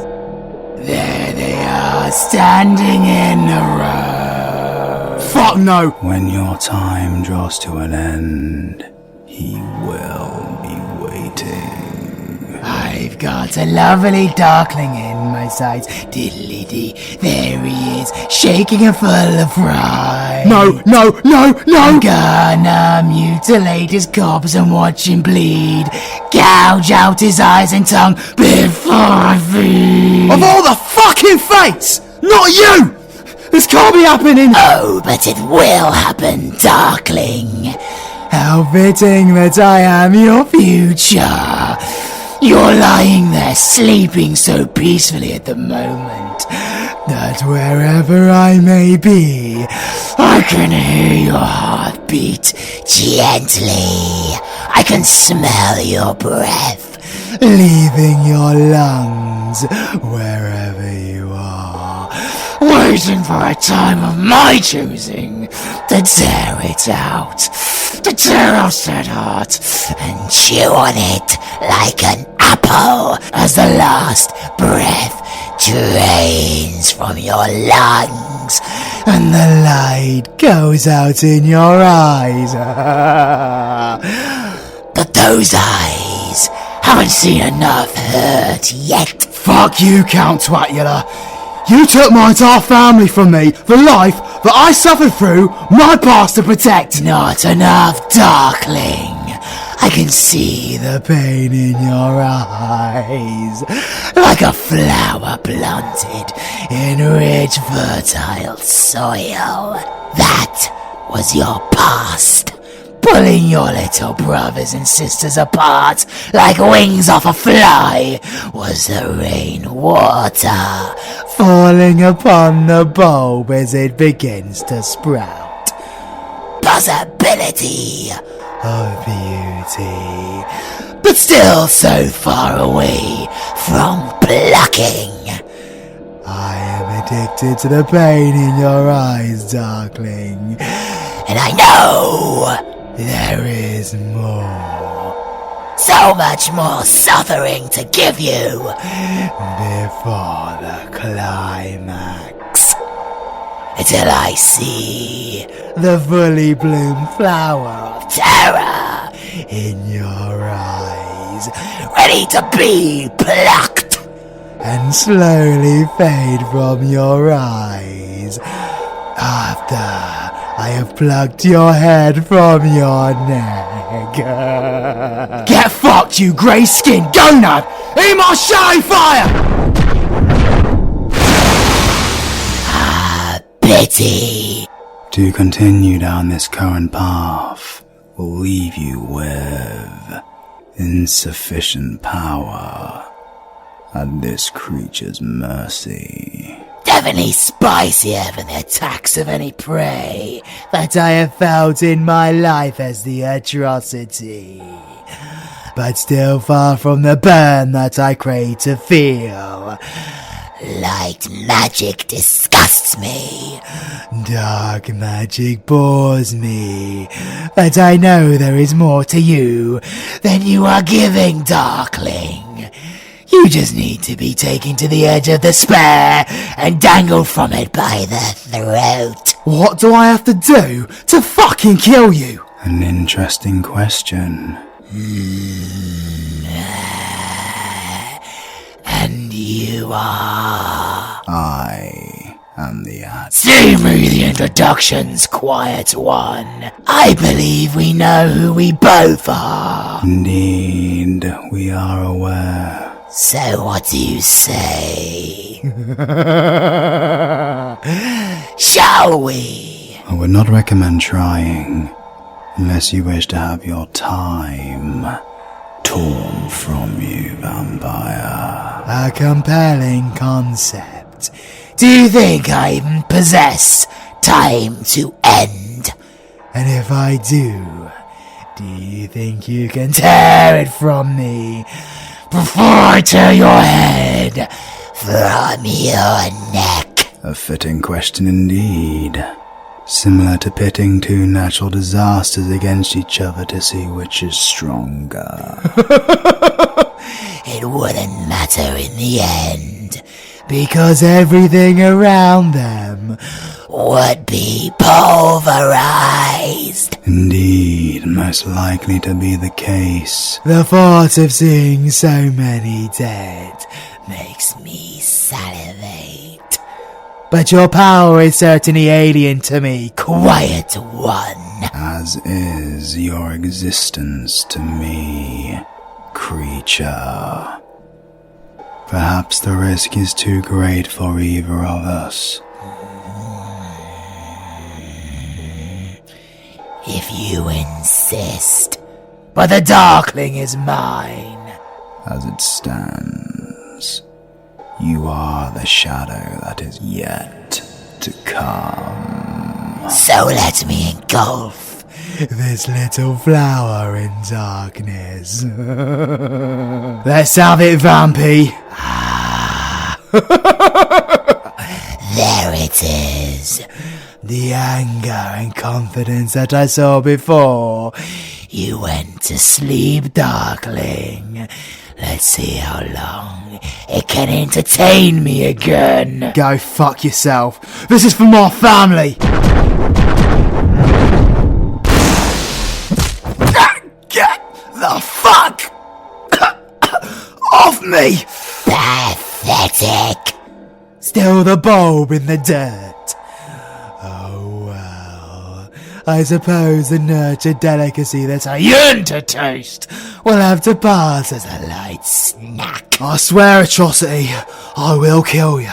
There they are, standing in a row. Fuck no! When your time draws to an end, he will be waiting. I've got a lovely darkling in my sights. Diddly-dee, there he is, shaking and full of pride. No! I'm gonna mutilate his corpse and watch him bleed. Gouge out his eyes and tongue before I feed. Of all the fucking fates! Not you! This can't be happening! Oh, but it will happen, Darkling. How fitting that I am your future. You're lying there sleeping so peacefully at the moment that wherever I may be, I can hear your heartbeat Gently. I can smell your breath. leaving your lungs wherever you are, waiting for a time of my choosing to tear it out, to tear out that heart And chew on it like an apple as the last breath drains from your lungs. and the light goes out in your eyes. But those eyes haven't seen enough hurt yet. Fuck you, Count Twatula. You took my entire family from me, the life that I suffered through, my past to protect. Not enough, Darkling. I can see the pain in your eyes, like a flower planted in rich, fertile Soil. That was your past. pulling your little brothers and sisters apart like wings off a fly was the rainwater falling upon the bulb as it begins to sprout. Possibility. Of beauty, but still so far away from Plucking. I am addicted to the pain in your eyes, Darkling. And I know There is more so much more suffering to give you. before the climax. Until I see The fully bloomed flower terror in your eyes ready to be plucked. and slowly fade from your eyes after I have plucked your head from your neck. Get fucked, you grey-skinned gonad! Eat my shine fire! Pity. To continue down this current path will leave you with insufficient power at this creature's mercy. Definitely spicier than the attacks of any prey that I have felt in my life as the atrocity, but still far from the burn that I crave to feel. Light magic disgusts me. Dark magic bores me, but I know there is more to you than you are giving, Darkling. You just need to be taken to the edge of despair and dangled from it By the throat. What do I have to do to fucking kill you? An interesting question. And you are. I am the ad. See me the introductions, quiet one. I believe we know who we both are. Indeed, we are aware. So what do you say? Shall we? I would not recommend trying, unless you wish to have your time torn from you, vampire. A compelling concept. Do you think I even possess time to end? And if I do you think you can tear it from me before I tear your head From your neck. A fitting question indeed. Similar to pitting two natural disasters against each other to see which is stronger. It wouldn't matter in the end. because everything around them Would be pulverized. Indeed, most likely to be the case. The thought of seeing so many dead Makes me salivate. But your power is certainly alien to me. Quiet one. As is your existence to me, creature. Perhaps the risk is too great for either of us. If you insist. But the Darkling is mine. As it stands, you are the shadow that is yet to come. So let me engulf this little flower in darkness. Let's have it, Vampy. There it is. The anger and confidence that I saw before. You went to sleep, Darkling. Let's see how long it can entertain me again. Go fuck yourself. This is for my family. Get the fuck off me! Pathetic. Still the bulb in the dirt. Oh well. I suppose the nurtured delicacy that I yearn to taste will have to pass as a light snack. I swear, atrocity, I will kill you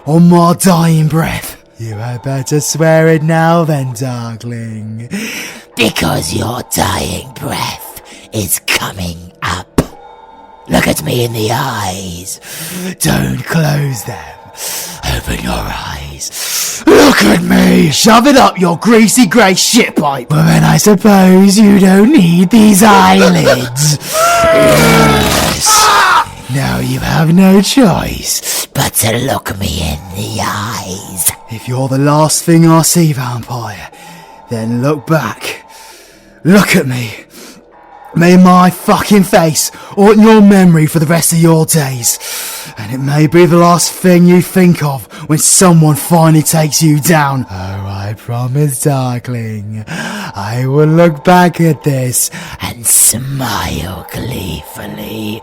on my dying breath. You had better swear it now then, Darkling. Because your dying breath is coming up. Look at me in the eyes. Don't close them. Open your eyes. Look at me! Shove it up your greasy grey shit pipe! Well then I suppose you don't need these eyelids. Yes. Now you have no choice but to look me in the eyes. If you're the last thing I see, vampire, then look back. Look at me. May my fucking face haunt your memory for the rest of your days. And it may be the last thing you think of when someone finally takes you down. Oh, I promise, Darkling, I will look back at this and smile gleefully.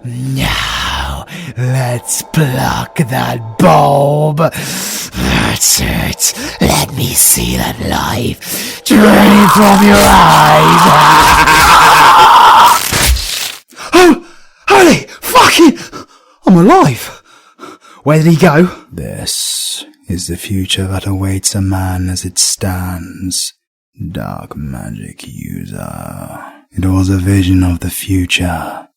Now, let's pluck that bulb. That's it. Let me see that life drain from your eyes. Oh, holy fucking... I'm alive. Where did he go? This is the future that awaits a man as it stands. Dark magic user. It was a vision of the future.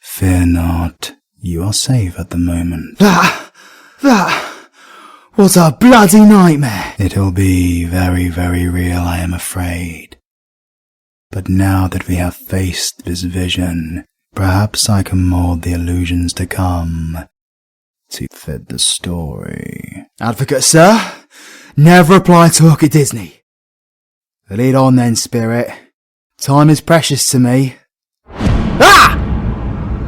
Fear not, you are safe at the moment. That was a bloody nightmare. It'll be very, very real, I am afraid. But now that we have faced this vision, perhaps I can mold the illusions to come to fit the story. Advocate, sir, never apply to hook at Disney. Lead on then, spirit. Time is precious to me. Ah!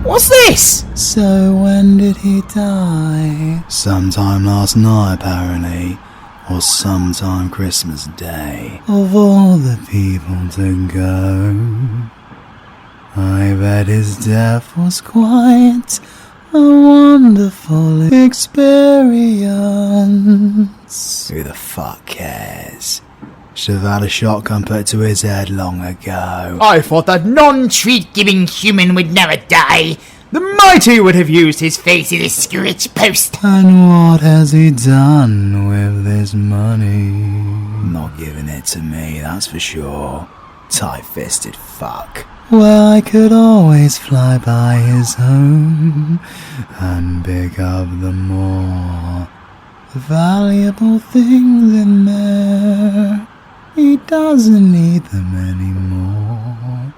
What's this? So when did he die? Sometime last night, apparently. Or sometime Christmas Day. Of all the people to go, I bet his death was quite a wonderful experience. Who the fuck cares? Should have had a shotgun put to his head long ago. I thought that non-treat-giving human would never die. The mighty would have used his face in a screech post. And what has he done with this money? Not giving it to me, that's for sure. Tight-fisted fuck. Well, I could always fly by his home and pick up the more valuable things in there. He doesn't need them anymore.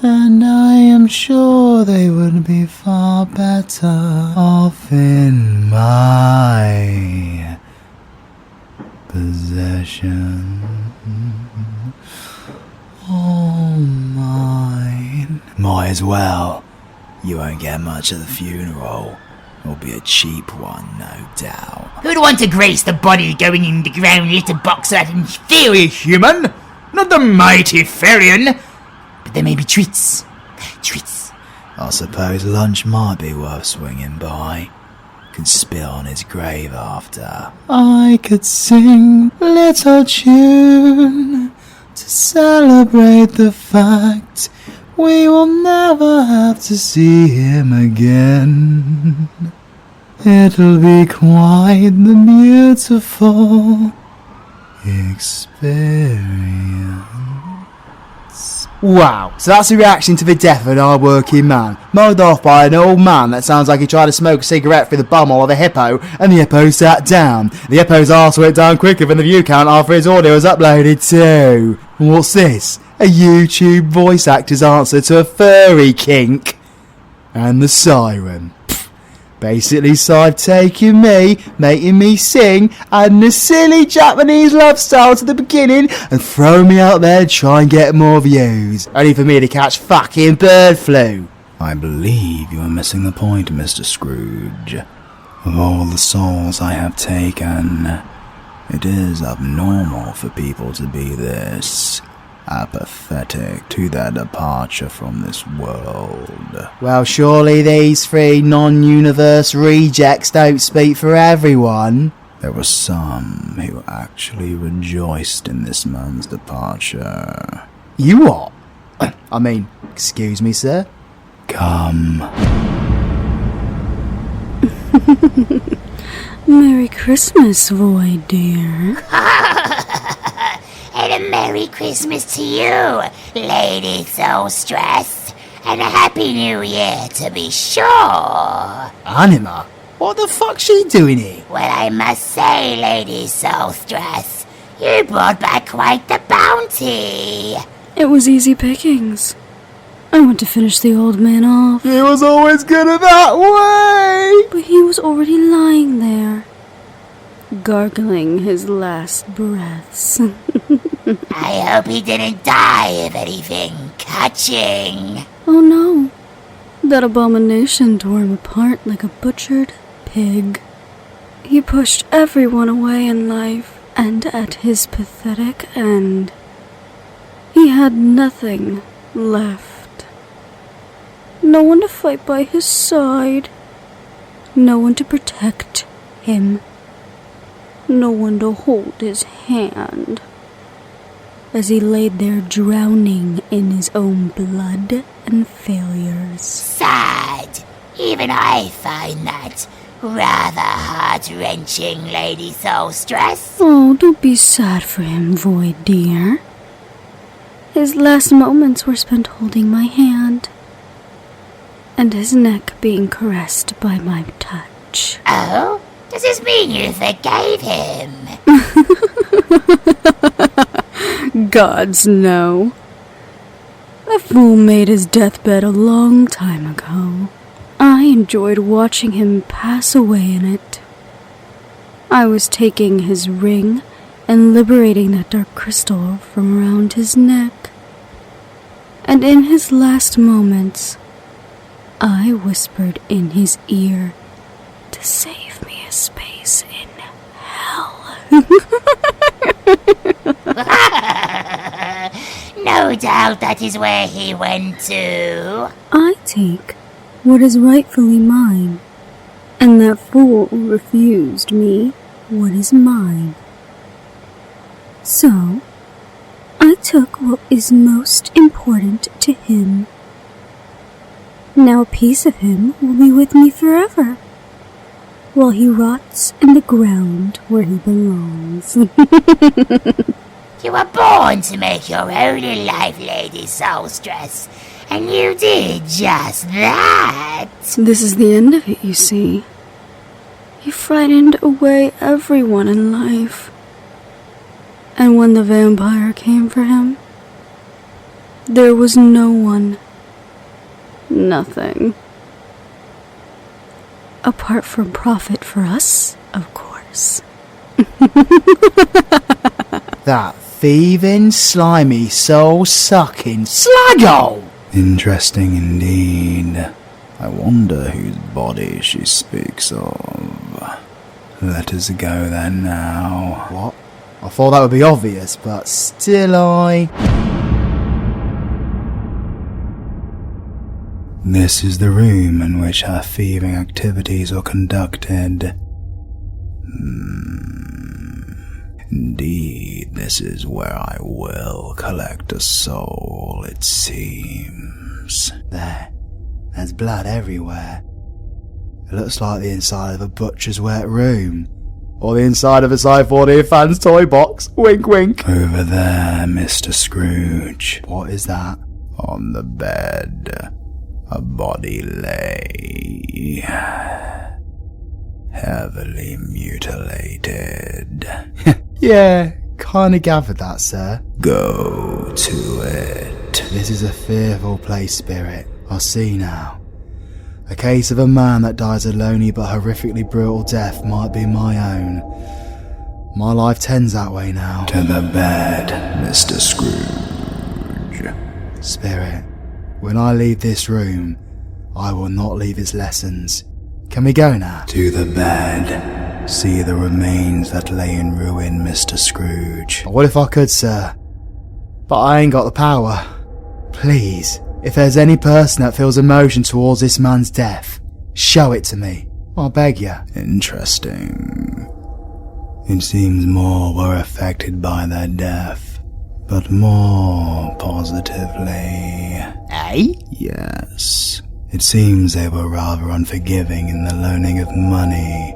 And I am sure they would be far better off in my possession. All mine. Might as well. You won't get much at the funeral. It'll be a cheap one, no doubt. Who'd want to grace the body going in the ground litterbox of that inferior human? Not the mighty Ferian. But there may be treats. Treats. I suppose lunch might be worth swinging by. Could spit on his grave after. I could sing a little tune to celebrate the fact we will never have to see him again. It'll be quite the beautiful experience. Wow, so that's a reaction to the death of an hard-working man, mugged off by an old man that sounds like he tried to smoke a cigarette through the bumhole of a hippo, and the hippo sat down. The hippo's arse went down quicker than the view count after his audio was uploaded too. What's this? A YouTube voice actor's answer to a furry kink? And the siren. Basically, Scythe taking me, making me sing, adding a silly Japanese love style to the beginning, and throwing me out there to try and get more views. Only for me to catch fucking bird flu. I believe you are missing the point, Mr. Scrooge. Of all the souls I have taken, it is abnormal for people to be this apathetic to their departure from this world. Well, surely these three non-universe rejects don't speak for everyone. There were some who actually rejoiced in this man's departure. You what? I mean, excuse me, sir? Come. Merry Christmas, Void dear. And a Merry Christmas to you, Lady Soulstress. And a Happy New Year, to be sure. Anima? What the fuck's she doing here? Well, I must say, Lady Soulstress, you brought back quite the bounty. It was easy pickings. I went to finish the old man off. He was always good at that way! But he was already lying there, gargling his last breaths. I hope he didn't die of anything catching. Oh no, that abomination tore him apart like a butchered pig. He pushed everyone away in life, and at his pathetic end, he had nothing left. No one to fight by his side, no one to protect him, no one to hold his hand, as he laid there drowning in his own blood and failures. Sad. Even I find that rather heart-wrenching, Lady Soulstress. Oh, don't be sad for him, Void dear. His last moments were spent holding my hand, and his neck being caressed by my touch. Oh? Does this mean you forgave him? Gods, no. That fool made his deathbed a long time ago. I enjoyed watching him pass away in it. I was taking his ring and liberating that dark crystal from around his neck. And in his last moments, I whispered in his ear to save me a space in hell. No doubt that is where he went to. I take what is rightfully mine, and that fool refused me what is mine. So, I took what is most important to him. Now a piece of him will be with me forever, while he rots in the ground where he belongs. You were born to make your own in life, Lady Soulstress, and you did just that. This is the end of it, you see. He frightened away everyone in life. And when the vampire came for him, there was no one. Nothing. Apart from profit for us, of course. That thieving, slimy, soul-sucking slaggo! Interesting indeed. I wonder whose body she speaks of. Let us go then now. What? I thought that would be obvious, but still This is the room in which her thieving activities are conducted. Indeed, this is where I will collect a soul, it seems. There's blood everywhere. It looks like the inside of a butcher's wet room. Or the inside of a ScytheAudio fan's toy box. Wink, wink. Over there, Mr. Scrooge. What is that? On the bed, a body lay, heavily mutilated. Yeah, kinda gathered that, sir. Go to it. This is a fearful place, Spirit. I see now. A case of a man that dies a lonely but horrifically brutal death might be my own. My life tends that way now. To the bed, Mr. Scrooge. Spirit, when I leave this room, I will not leave its lessons. Can we go now? To the bed. See the remains that lay in ruin, Mr. Scrooge. What if I could, sir? But I ain't got the power. Please, if there's any person that feels emotion towards this man's death, show it to me. I beg you. Interesting. It seems more were affected by their death, but more positively. Eh? Yes. It seems they were rather unforgiving in the loaning of money.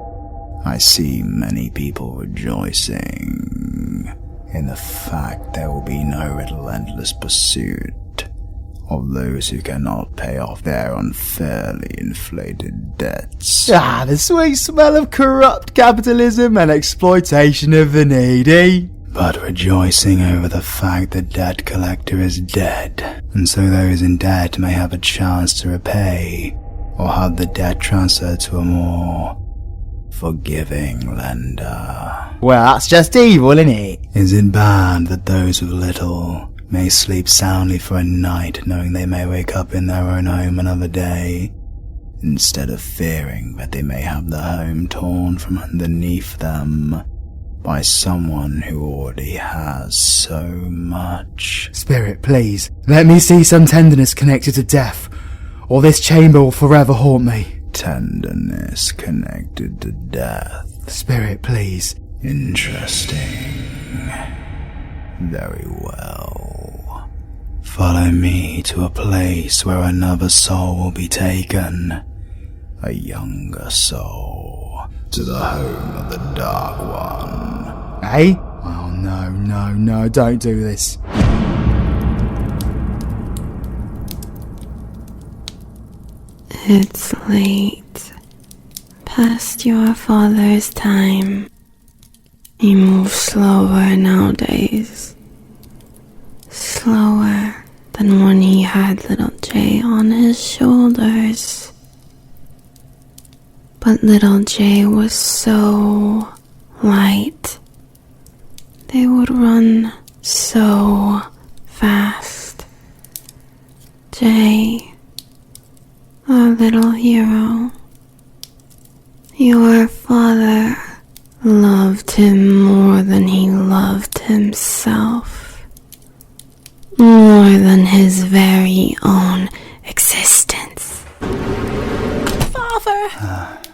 I see many people rejoicing in the fact there will be no relentless pursuit of those who cannot pay off their unfairly inflated debts. The sweet smell of corrupt capitalism and exploitation of the needy. But rejoicing over the fact the debt collector is dead, and so those in debt may have a chance to repay, or have the debt transferred to a more forgiving lender. Well, that's just evil, isn't it? Is it bad that those with little may sleep soundly for a night, knowing they may wake up in their own home another day, instead of fearing that they may have the home torn from underneath them by someone who already has so much? Spirit, please, let me see some tenderness connected to death, or this chamber will forever haunt me. Tenderness connected to death. Spirit, please. Interesting. Very well. Follow me to a place where another soul will be taken. A younger soul. To the home of the Dark One. Eh? Oh no, don't do this. It's late. Past your father's time. He moves slower nowadays. Slower than when he had little Jay on his shoulders. But little Jay was so light. They would run so fast. Jay, our little hero. Your father loved him more than he loved himself. More than his very own existence. Father!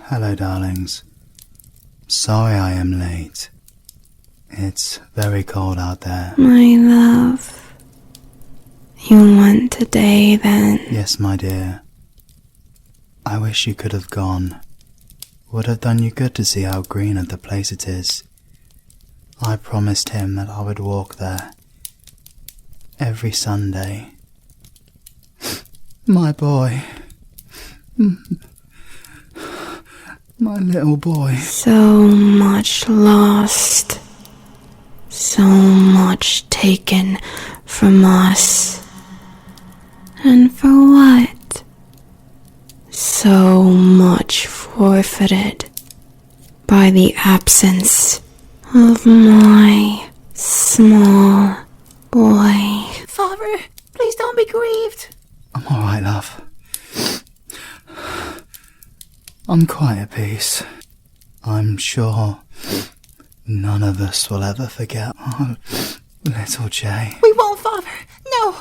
Hello, darlings. Sorry I am late. It's very cold out there. My love. You went today then? Yes, my dear. I wish you could have gone. Would have done you good to see how green of the place it is. I promised him that I would walk there every Sunday. My boy. My little boy. So much lost. So much taken from us. And for what? So much forfeited by the absence of my small boy. Father, please don't be grieved. I'm alright, love. I'm quite at peace. I'm sure None of us will ever forget. Oh, little Jay. We won't, Father. No,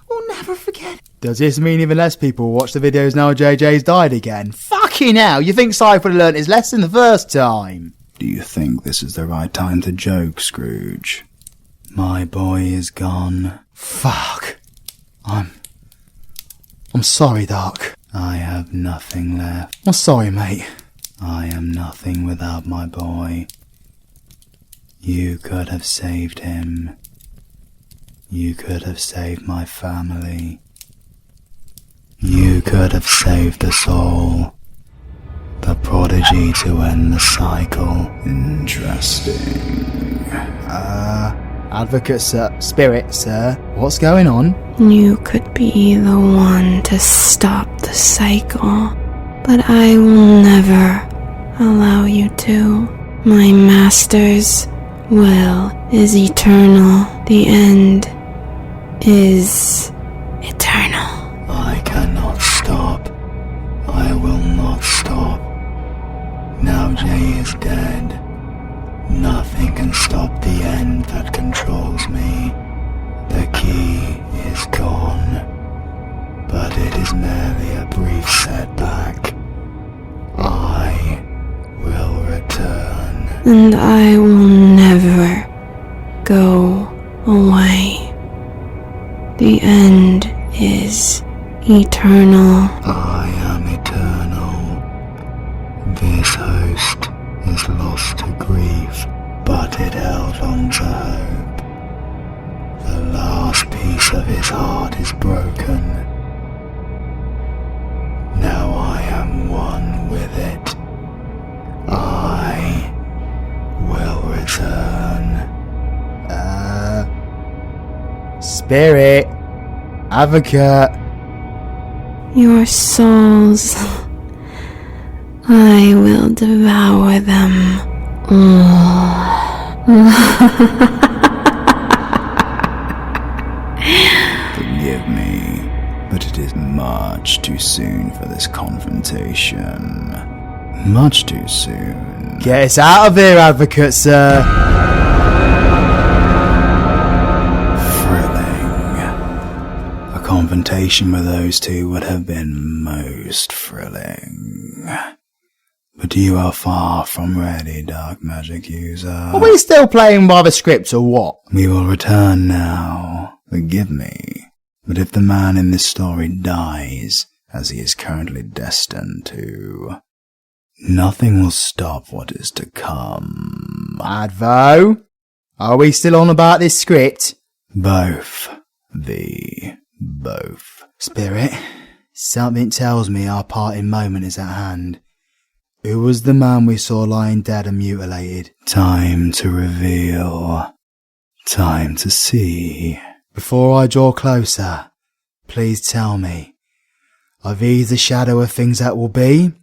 we'll never forget. Does this mean even less people watch the videos now JJ's died again? Fucking hell, you think Scythe would have learnt his lesson the first time? Do you think this is the right time to joke, Scrooge? My boy is gone. Fuck. I'm sorry, Doc. I have nothing left. I'm sorry, mate. I am nothing without my boy. You could have saved him. You could have saved my family. You could have saved us all. The prodigy to end the cycle. Interesting. Advocate, sir. Spirit, sir. What's going on? You could be the one to stop the cycle, but I will never allow you to. My master's will is eternal. The end is eternal. I cannot stop. I will not stop. Now Jay is dead. Nothing can stop the end that controls me. The key is gone. But it is merely a brief setback. I will return. And I will never go away. The end is eternal. I am eternal. This host is lost to grief, but it held on to hope. The last piece of his heart is broken. Now I am one with it. I will return. Spirit. Advocate. Your souls, I will devour them all. Forgive me, but it is much too soon for this confrontation. Much too soon. Get us out of here, Advocate, sir. A confrontation with those two would have been most thrilling. But you are far from ready, dark magic user. Are we still playing by the script or what? We will return now. Forgive me. But if the man in this story dies, as he is currently destined to, nothing will stop what is to come. Advo? Are we still on about this script? Both. Spirit, something tells me our parting moment is at hand. Who was the man we saw lying dead and mutilated? Time to reveal. Time to see. Before I draw closer, please tell me, are these the shadow of things that will be?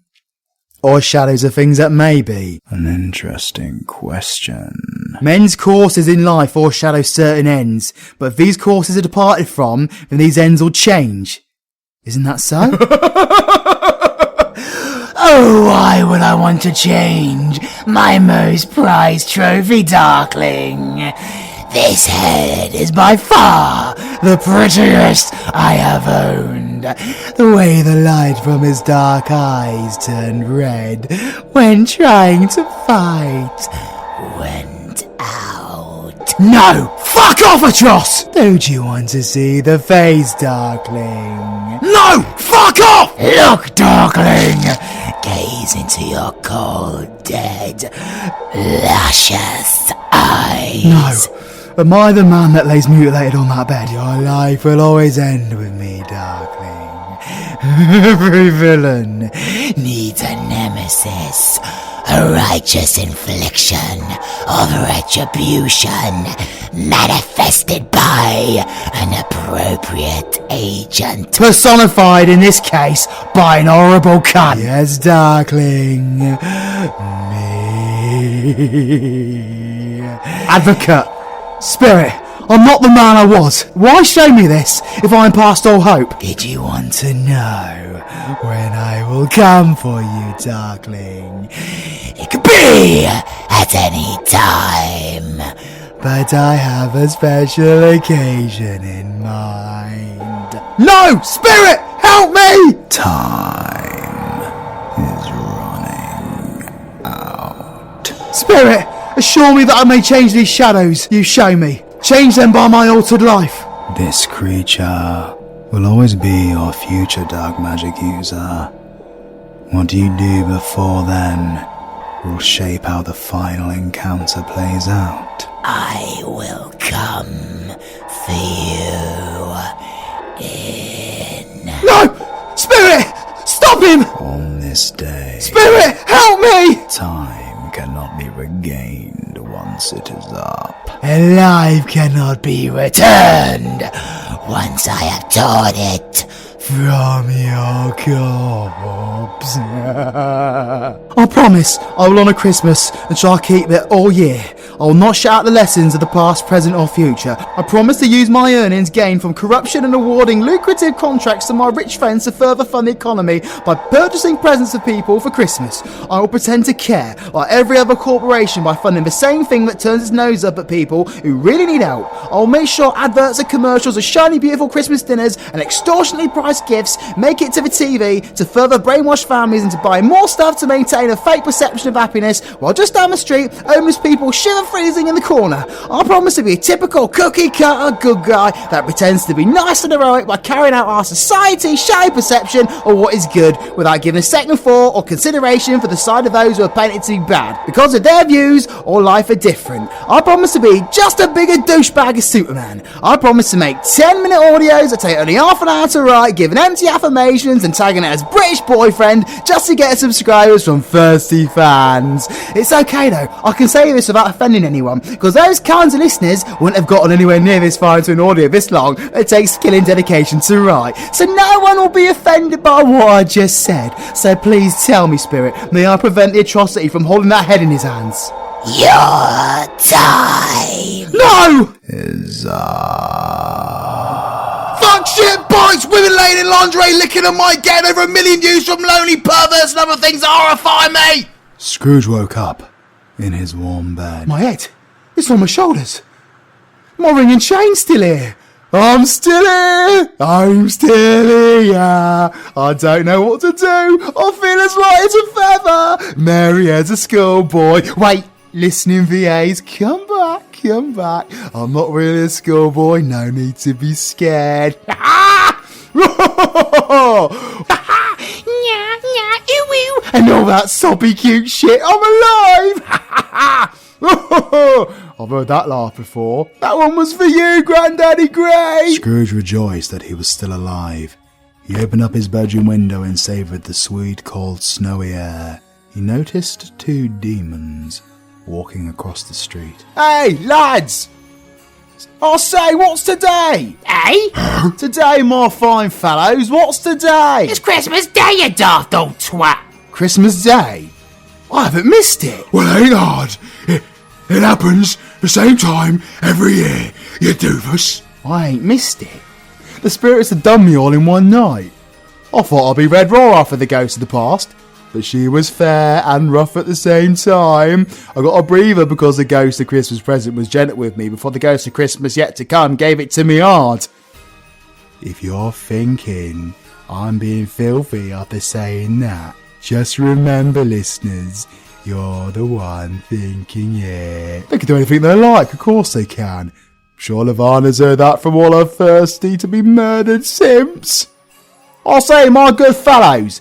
Or shadows of things that may be? An interesting question. Men's courses in life foreshadow certain ends, but if these courses are departed from, then these ends will change. Isn't that so? Oh, why would I want to change? My most prized trophy, darkling. This head is by far the prettiest I have owned. The way the light from his dark eyes turned red when trying to fight Went out. No! Fuck off, Atross! Don't you want to see the face, Darkling? No! Fuck off! Look, darkling. Gaze into your cold, dead, luscious eyes. No. Am I the man that lays mutilated on that bed? Your life will always end with me, Darkling. Every villain Needs a nemesis. A righteous infliction of retribution manifested by an appropriate agent. personified in this case by an horrible cunt. Yes, Darkling. Me. Advocate. Spirit. I'm not the man I was. Why show me this if I'm past all hope? Did you want to know when I will come for you, Darkling? It could be at any time. But I have a special occasion in mind. No! Spirit! Help me! Time is running out. Spirit, assure me that I may change these shadows you show me. Change them by my altered life. This creature will always be your future dark magic user. What you do before then will shape how the final encounter plays out. I will come for you in... No! Spirit! Stop him! On this day, Spirit, help me! time cannot be regained once it is up. And life cannot be returned once I have torn it From your corpse. I promise I will honour Christmas and try to keep it all year. I will not shout the lessons of the past, present or future. I promise to use my earnings gained from corruption and awarding lucrative contracts to my rich friends to further fund the economy by purchasing presents for people for Christmas. I will pretend to care, like every other corporation, by funding the same thing that turns its nose up at people who really need help. I will make sure adverts and commercials of shiny beautiful Christmas dinners and extortionately priced gifts make it to the TV to further brainwash families into buying more stuff to maintain a fake perception of happiness, while just down the street, homeless people shiver freezing in the corner. I promise to be a typical cookie-cutter good guy that pretends to be nice and heroic by carrying out our society's shy perception of what is good without giving a second thought or consideration for the side of those who are painted to be bad, because of their views or life are different. I promise to be just a bigger douchebag as Superman. I promise to make 10-minute audios that take only half an hour to write, giving empty affirmations and tagging it as British boyfriend just to get subscribers from thirsty fans. It's okay though, I can say this without offending anyone, because those kinds of listeners wouldn't have gotten anywhere near this far into an audio this long. It takes skill and dedication to write, so no one will be offended by what I just said. So please tell me, Spirit, may I prevent the atrocity from holding that head in his hands? your time. No! Is Fuck, shit, boys, women laying in lingerie, licking on my getting over 1 million views from lonely perverts and other things that horrify me. Scrooge woke up in his warm bed. My head, it's on my shoulders. My ring and chain still here. I'm still here. I'm still here. I don't know what to do. I feel as light as a feather. Merry as a schoolboy. Wait, listening VAs, come back, come back. I'm not really a schoolboy. No need to be scared. And all that soppy cute shit. I'm alive. I've heard that laugh before. That one was for you, Granddaddy Gray. Scrooge rejoiced that he was still alive. He opened up his bedroom window and savoured the sweet, cold, snowy air. He noticed 2 demons walking across the street. Hey, lads! I say, what's today? Eh? Today, my fine fellows, what's today? It's Christmas Day, you daft old twat. Christmas Day? I haven't missed it. Well, ain't hard. It happens the same time every year, you doofus. I ain't missed it. The spirits have done me all in one night. I thought I'd be Red Raw for the ghost of the past, but she was fair and rough at the same time. I got a breather because the ghost of Christmas present was gentle with me before the ghost of Christmas yet to come gave it to me hard. If you're thinking I'm being filthy after saying that, just remember, listeners, you're the one thinking it. They can do anything they like, of course they can. I'm sure Lavana's heard that from all her thirsty to be murdered simps. I'll say, my good fellows,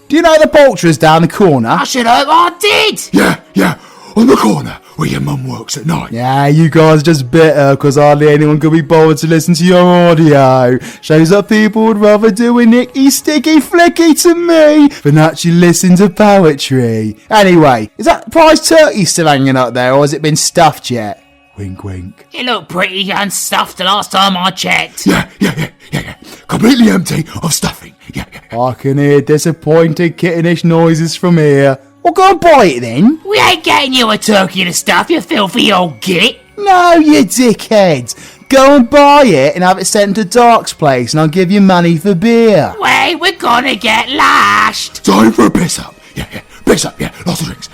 do you know the poulterers down the corner? I should hope I did. Yeah, on the corner where your mum works at night. Yeah, you guys are just bitter because hardly anyone could be bothered to listen to your audio. Shows that people would rather do a nicky sticky flicky to me than actually listen to poetry. Anyway, is that prize turkey still hanging up there, or has it been stuffed yet? Wink, wink. It looked pretty unstuffed the last time I checked. Yeah. Completely empty of stuffing. Yeah. I can hear disappointed kittenish noises from here. Well, go and buy it then. We ain't getting you a turkey to stuff, you filthy old git. No, you dickheads. Go and buy it and have it sent to Dark's place and I'll give you money for beer. Wait, we're gonna get lashed. Time for a piss up. Yeah. Piss up, yeah. Lots of drinks.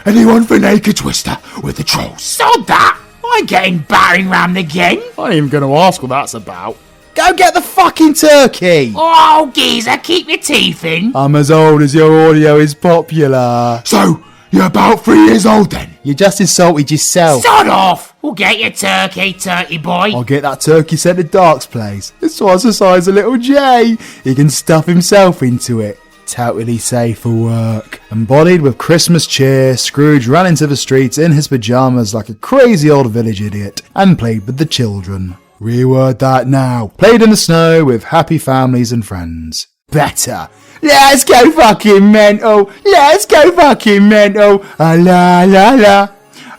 Anyone for Naked Twister with the trolls? Sod that! I'm getting battering rammed again. I ain't even gonna ask what that's about. Go get the fucking turkey! Oh, geezer, keep your teeth in. I'm as old as your audio is popular. So, you're about 3 years old then? You just insulted yourself. Sod off! We'll get your turkey, turkey boy. I'll get that turkey sent to Dark's place. It's twice the size of little Jay. He can stuff himself into it. Totally safe for work. Embodied with Christmas cheer, Scrooge ran into the streets in his pyjamas like a crazy old village idiot and played with the children. Reword that now. Played in the snow with happy families and friends. Better. Let's go fucking mental. Let's go fucking mental. Ah la la la.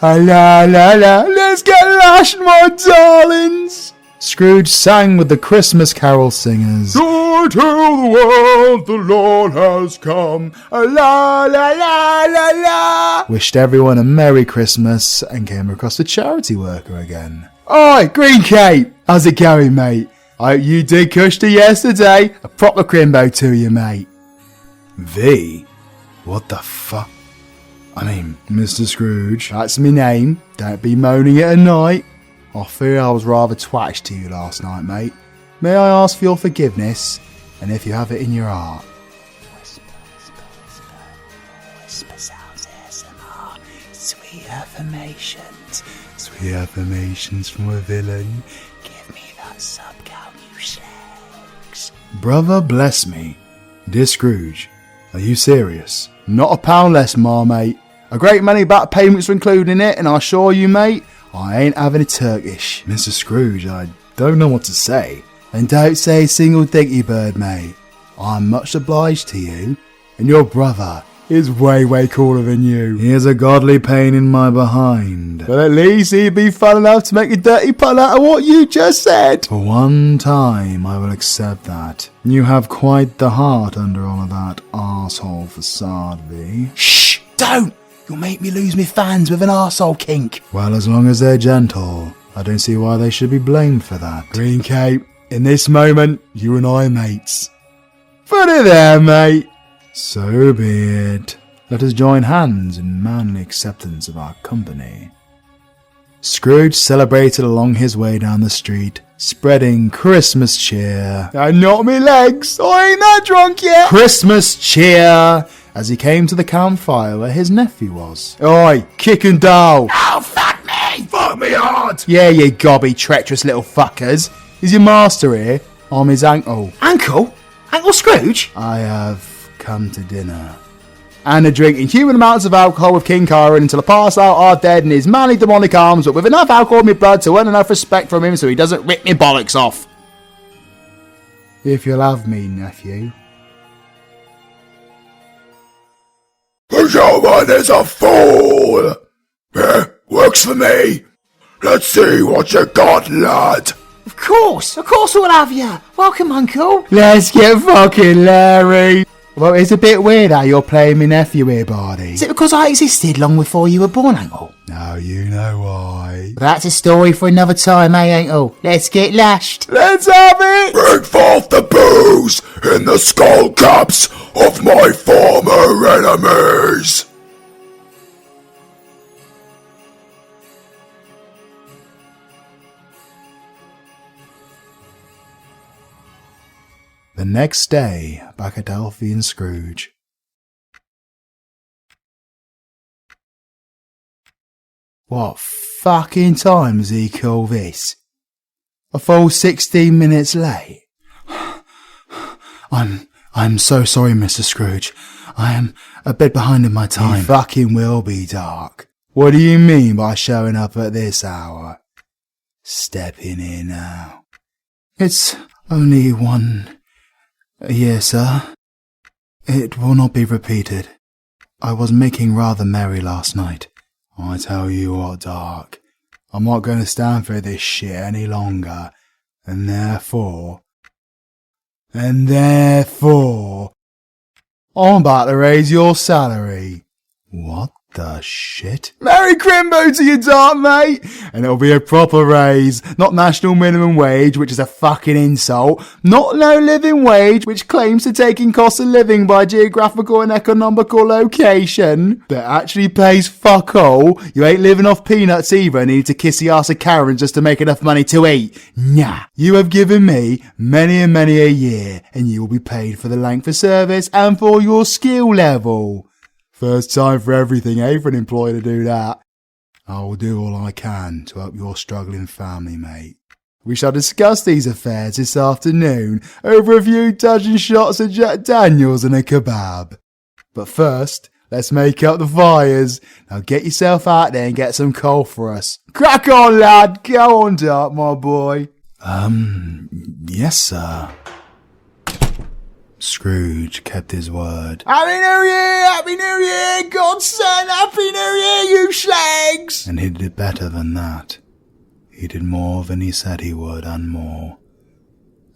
Ah la la la. Let's get lashed, my darlings. Scrooge sang with the Christmas Carole singers. Joy to the world, the Lord has come. La la la la la. Wished everyone a Merry Christmas and came across the charity worker again. Oi, Green Cape! How's it going, mate? I hope you did Kushta yesterday. A proper crimbo to you, mate. V? What the fuck? I mean, Mr. Scrooge, that's my name. Don't be moaning at night. I fear I was rather twattish to you last night, mate. May I ask for your forgiveness, and if you have it in your heart? Whisper sounds ASMR. Sweet affirmations. Sweet affirmations from a villain. Give me that sub cow, you sex. Brother bless me. Dear Scrooge, are you serious? Not a pound less, mate. A great many back payments are included in it, and I assure you, mate, I ain't having a Turkish. Mr. Scrooge, I don't know what to say. And don't say a single dinky bird, mate. I'm much obliged to you, and your brother is way, way cooler than you. He has a godly pain in my behind. But at least he'd be fun enough to make a dirty pun out of what you just said. For one time, I will accept that. You have quite the heart under all of that arsehole facade, V. Shh! Don't! You'll make me lose my fans with an arsehole kink. Well, as long as they're gentle, I don't see why they should be blamed for that. Green Cape, in this moment, you and I are mates. Put it there, mate. So be it. Let us join hands in manly acceptance of our company. Scrooge celebrated along his way down the street, spreading Christmas cheer. And not me legs, I ain't that drunk yet. Christmas cheer! As he came to the campfire where his nephew was. Oi, kick and doll! Oh, fuck me! Fuck me hard! Yeah, you gobby, treacherous little fuckers. Is your master here? I'm his uncle. Uncle? Uncle Scrooge? I have come to dinner. And a drink in human amounts of alcohol with King Carrey until I pass out or dead in his manly demonic arms, but with enough alcohol in my blood to earn enough respect from him so he doesn't rip me bollocks off. If you'll have me, nephew. The showman is a fool! Yeah, works for me. Let's see what you got, lad. Of course we'll have you. Welcome, Uncle. Let's get fucking Larry. Well, it's a bit weird how you're playing me nephew here, Barney. Is it because I existed long before you were born, Uncle? Now you know why. That's a story for another time, eh, Uncle? Let's get lashed. Let's have it! Bring forth the booze in the skull caps of my former enemies. The next day, back at Alfie and Scrooge. What fucking time does he call this? A full 16 minutes late? I'm so sorry, Mr. Scrooge. I am a bit behind in my time. You fucking will be, Dark. What do you mean by showing up at this hour? Step in here now. It's only one... Yes, sir. It will not be repeated. I was making rather merry last night. I tell you what, Dark. I'm not going to stand for this shit any longer. And therefore, I'm about to raise your salary. What The shit? Merry Crimbo to you, Dart, mate! And it'll be a proper raise. Not national minimum wage, which is a fucking insult. Not low living wage, which claims to take in cost of living by geographical and economical location. But actually pays fuck all. You ain't living off peanuts either and need to kiss the arse of Karen just to make enough money to eat. Nah. You have given me many and many a year, and you will be paid for the length of service and for your skill level. First time for everything, for an employer to do that. I will do all I can to help your struggling family, mate. We shall discuss these affairs this afternoon over a few dozen shots of Jack Daniels and a kebab. But first, let's make up the fires. Now get yourself out there and get some coal for us. Crack on, lad. Go on, Dart, my boy. Yes, sir. Scrooge kept his word. Happy New Year! Happy New Year! God send Happy New Year, you slags! And he did better than that. He did more than he said he would, and more.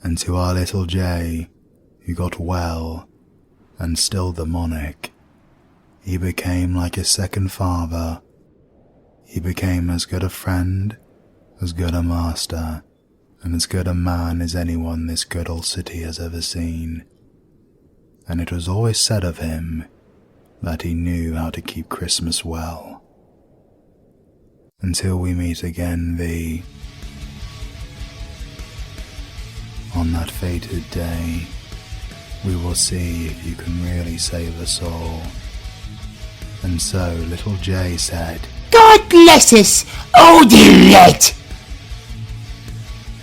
And to our little Jay, who got well, and still demonic, he became like a second father. He became as good a friend, as good a master, and as good a man as anyone this good old city has ever seen. And it was always said of him that he knew how to keep Christmas well. Until we meet again, V. On that fated day, we will see if you can really save us all. And so little Jay said, God bless us, all right.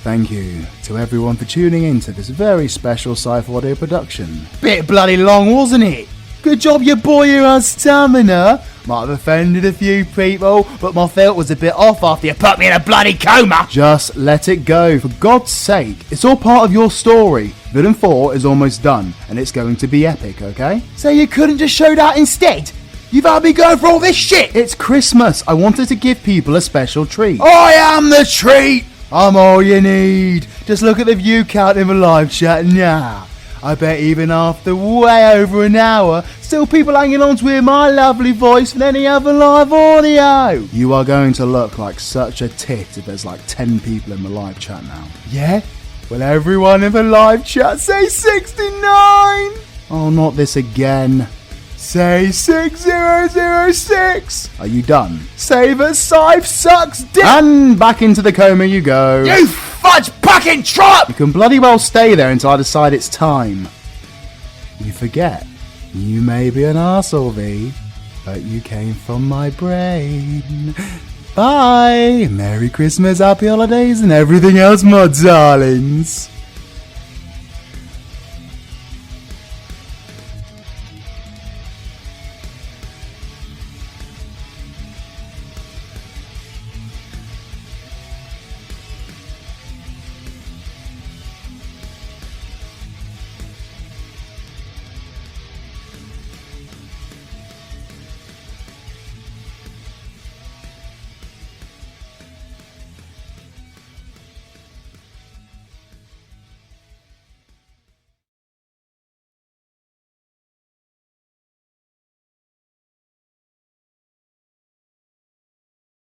Thank you to everyone for tuning in to this very special ScytheAudio production. Bit bloody long, wasn't it? Good job your boy here has stamina. Might have offended a few people, but my felt was a bit off after you put me in a bloody coma. Just let it go, for God's sake. It's all part of your story. Villain 4 is almost done, and it's going to be epic, okay? So you couldn't just show that instead? You've had me going for all this shit. It's Christmas. I wanted to give people a special treat. I am the treat. I'm all you need. Just look at the view count in the live chat now. I bet even after way over an hour, still people hanging on to hear my lovely voice than any other live audio. You are going to look like such a tit if there's like 10 people in the live chat now. Yeah? Well, everyone in the live chat say 69. Oh, not this again. Say 6006. Are you done? Say that Scythe sucks dick. And back into the coma you go. You fudge bucking trot! You can bloody well stay there until I decide it's time. You forget, you may be an arsehole, V, but you came from my brain. Bye! Merry Christmas, happy holidays, and everything else, my darlings.